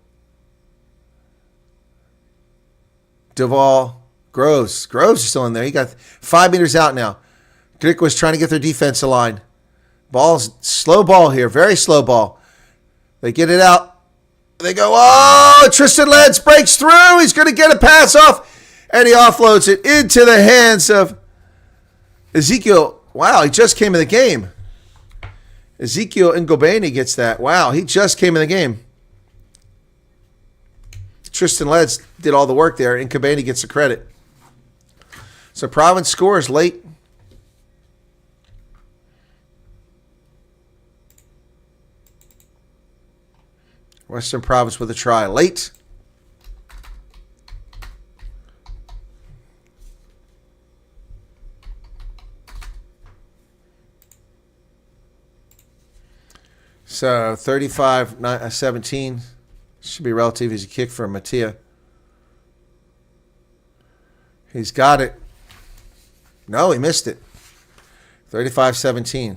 Duval. Groves. Groves is still in there. He got 5 meters out now. Griquas trying to get their defense aligned. Slow ball here. Very slow ball. They get it out. They go, oh, Tristan Lance breaks through. He's going to get a pass off, and he offloads it into the hands of Ezekiel. Wow, he just came in the game. Ezekiel Ngobeni gets that. Wow, he just came in the game. Tristan Lance did all the work there, and Ngobeni gets the credit. So Province scores late. Western Province with a try late. So 35-17 should be relative easy kick for Mattia. He's got it. No, he missed it. 35-17.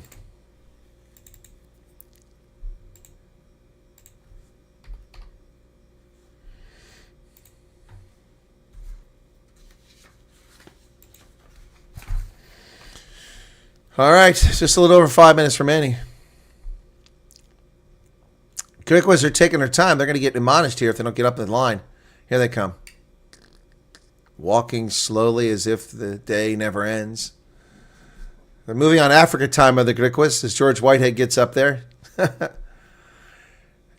All right, just a little over 5 minutes remaining. Griquas are taking their time. They're going to get admonished here if they don't get up in the line. Here they come. Walking slowly as if the day never ends. They're moving on Africa time of the Griquas as George Whitehead gets up there.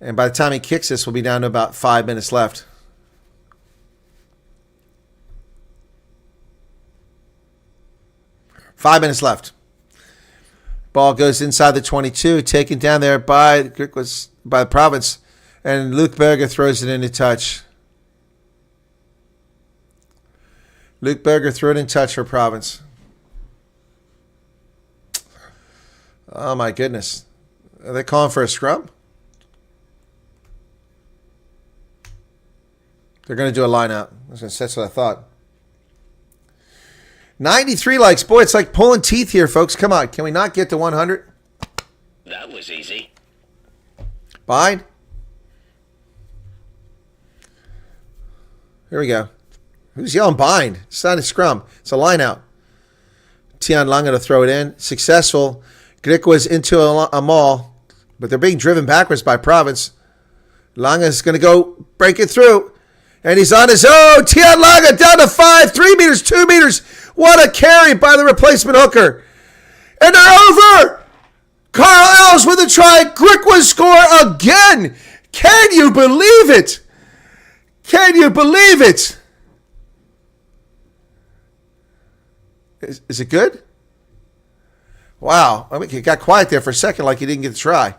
And by the time he kicks this, we'll be down to about 5 minutes left. Five minutes left. Ball goes inside the 22, taken down there by Griquas, by the Province, and Luke Berger throws it into touch. Luke Berger threw it in touch for Province. Oh my goodness. Are they calling for a scrum? They're going to do a line out. That's what I thought. 93 likes. Boy, it's like pulling teeth here, folks. Come on. Can we not get to 100? That was easy. Bind. Here we go. Who's yelling bind? It's not a scrum. It's a line out. Tian Lange to throw it in. Successful. Griquas into a maul, but they're being driven backwards by Province. Lange is going to go break it through. And he's on his own. Tian Lange down to 5, 3 meters, 2 meters. What a carry by the replacement hooker. And they're over. Carl Ells with a try. Griquas score again. Can you believe it? Can you believe it? Is it good? Wow. I mean, it got quiet there for a second like he didn't get the try.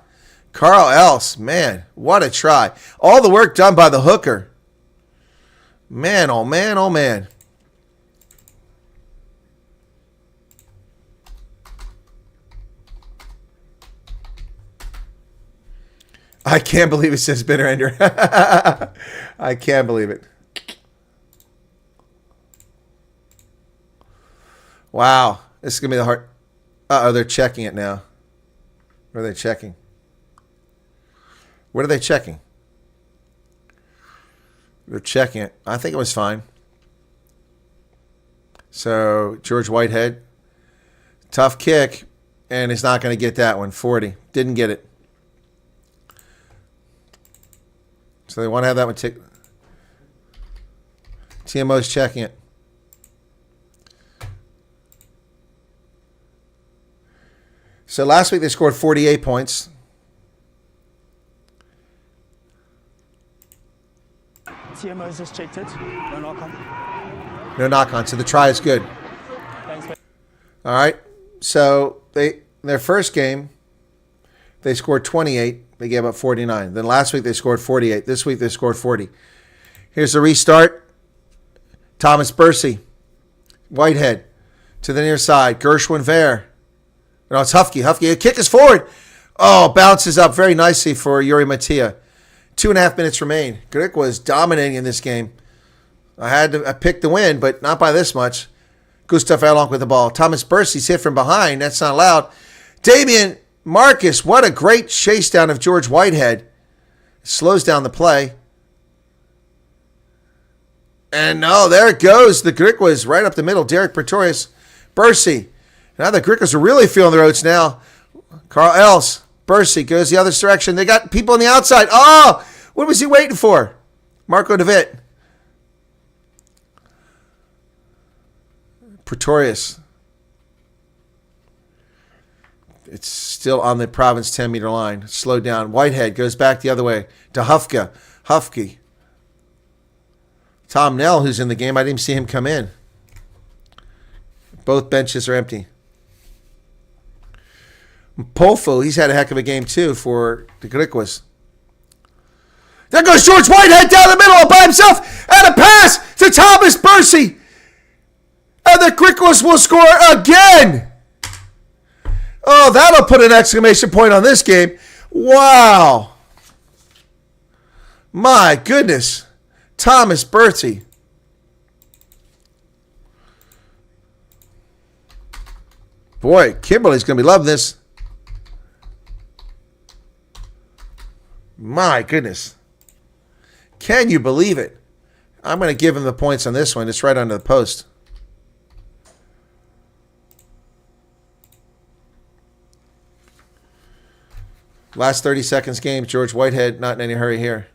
Carl Ells, man, what a try. All the work done by the hooker. Man, oh man, oh man. I can't believe it says bitter ender. I can't believe it. Wow. This is going to be the hard. Uh-oh, they're checking it now. What are they checking? What are they checking? They're checking it. I think it was fine. So, George Whitehead. Tough kick. And he's not going to get that one. 40. Didn't get it. So they want to have that one tick. TMO's checking it. So last week they scored 48 points. TMO's just checked it. No knock on. No knock on. So the try is good. Thanks, mate. All right. So their first game, they scored 28. They gave up 49. Then last week they scored 48. This week they scored 40. Here's the restart. Thomas Bursey. Whitehead to the near side. Gershwin Ver. No, it's Hufke. Hufke. The kick is forward. Oh, bounces up very nicely for Yuri Mattia. 2.5 minutes remain. Griquas was dominating in this game. I picked the win, but not by this much. Gustav Erlong with the ball. Thomas Bursey's hit from behind. That's not allowed. Damian Marcus, what a great chase down of George Whitehead. Slows down the play. And no, there it goes. The Griquas right up the middle. Derek Pretorius. Bursey. Now the Griquas are really feeling their oats now. Carl Els. Bursey goes the other direction. They got people on the outside. Oh! What was he waiting for? Marco DeVitt. Pretorius. It's still on the Province 10-meter line. Slowed down. Whitehead goes back the other way to Hufke. Tom Nell, who's in the game, I didn't even see him come in. Both benches are empty. Pofu, he's had a heck of a game too for the Griquas. There goes George Whitehead down the middle all by himself, and a pass to Thomas Bursey. And the Griquas will score again. Oh, that'll put an exclamation point on this game. Wow. My goodness. Thomas Bursey. Boy, Kimberly's going to be loving this. My goodness. Can you believe it? I'm going to give him the points on this one. It's right under the post. Last 30 seconds game. George Whitehead not in any hurry here.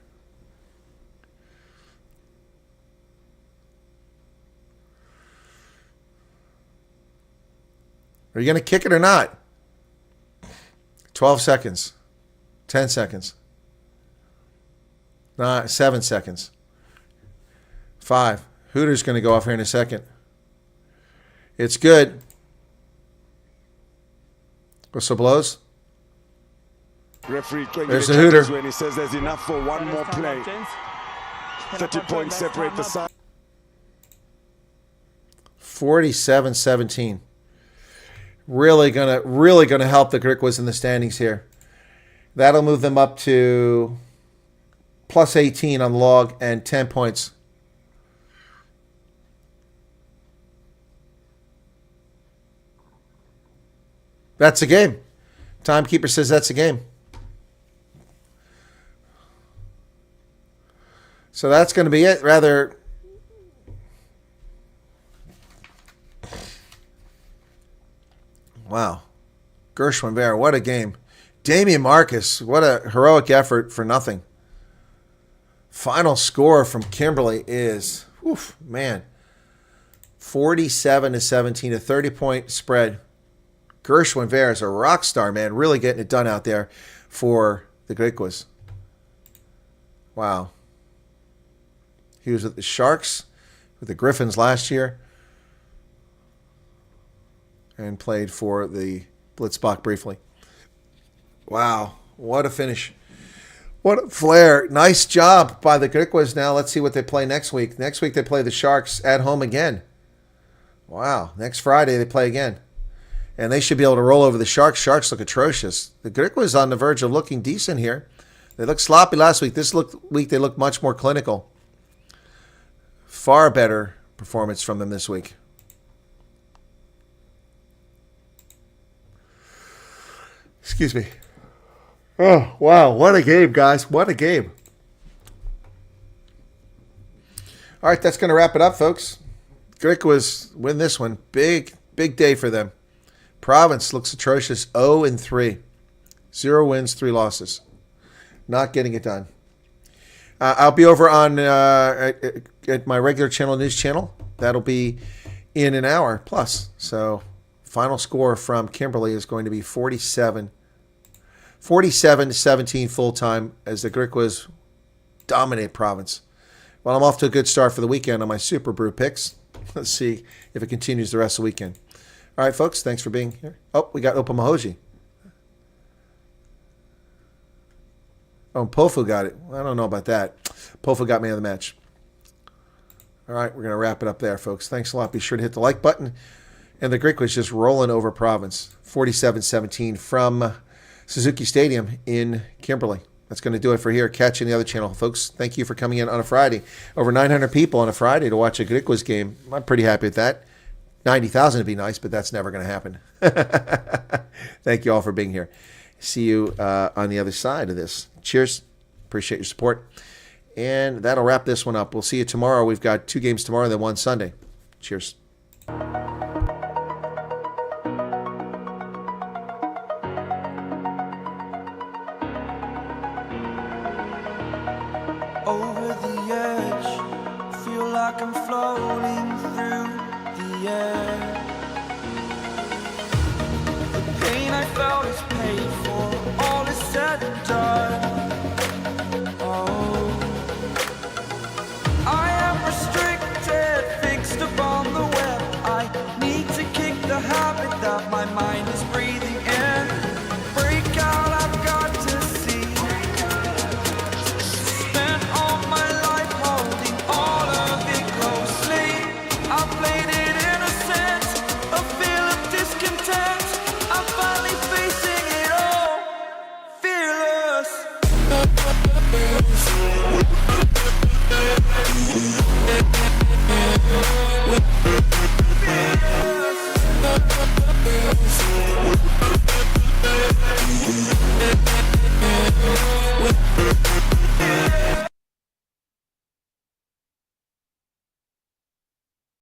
Are you going to kick it or not? 12 seconds. 10 seconds. 7 seconds. 5. Hooter's going to go off here in a second. It's good. Whistle blows. Referee there's the Hooter. When he says there's enough for one more play. 30 points separate the side. 47-17. Really gonna help the Griquas in the standings here. That'll move them up to plus 18 on log and 10 points. That's a game. Timekeeper says that's a game. So that's going to be it. Rather, wow. Gershwin Bear, what a game. Damian Marcus, what a heroic effort for nothing. Final score from Kimberly is, man, 47-17, a 30-point spread. Gershwin Bear is a rock star, man, really getting it done out there for the Griquas. Wow. He was with the Sharks, with the Griffins last year, and played for the Blitzbach briefly. Wow, what a finish. What a flair. Nice job by the Griquas. Now let's see what they play next week. Next week they play the Sharks at home again. Wow, next Friday they play again. And they should be able to roll over the Sharks. Sharks look atrocious. The Griquas on the verge of looking decent here. They looked sloppy last week. This week they look much more clinical. Far better performance from them this week. Excuse me. Oh, wow. What a game, guys. What a game. All right, that's going to wrap it up, folks. Griquas win this one. Big day for them. Province looks atrocious. 0-3. 0 wins, 3 losses. Not getting it done. I'll be over on at my regular channel, news channel. That'll be in an hour plus. So final score from Kimberly is going to be 47-17 full-time as the Griquas dominate Province. Well, I'm off to a good start for the weekend on my Super Brew picks. Let's see if it continues the rest of the weekend. All right, folks, thanks for being here. Oh, we got Opamahoji. Oh, Pofu got it. I don't know about that. Pofu got me in the match. All right, we're going to wrap it up there, folks. Thanks a lot. Be sure to hit the like button. And the Griquas just rolling over Province. 47-17 from Suzuki Stadium in Kimberly. That's going to do it for here. Catch you in the other channel, folks. Thank you for coming in on a Friday. Over 900 people on a Friday to watch a Griquas game. I'm pretty happy with that. 90,000 would be nice, but that's never going to happen. Thank you all for being here. See you on the other side of this. Cheers. Appreciate your support. And that'll wrap this one up. We'll see you tomorrow. We've got 2 games tomorrow and then 1 Sunday. Cheers. discontent.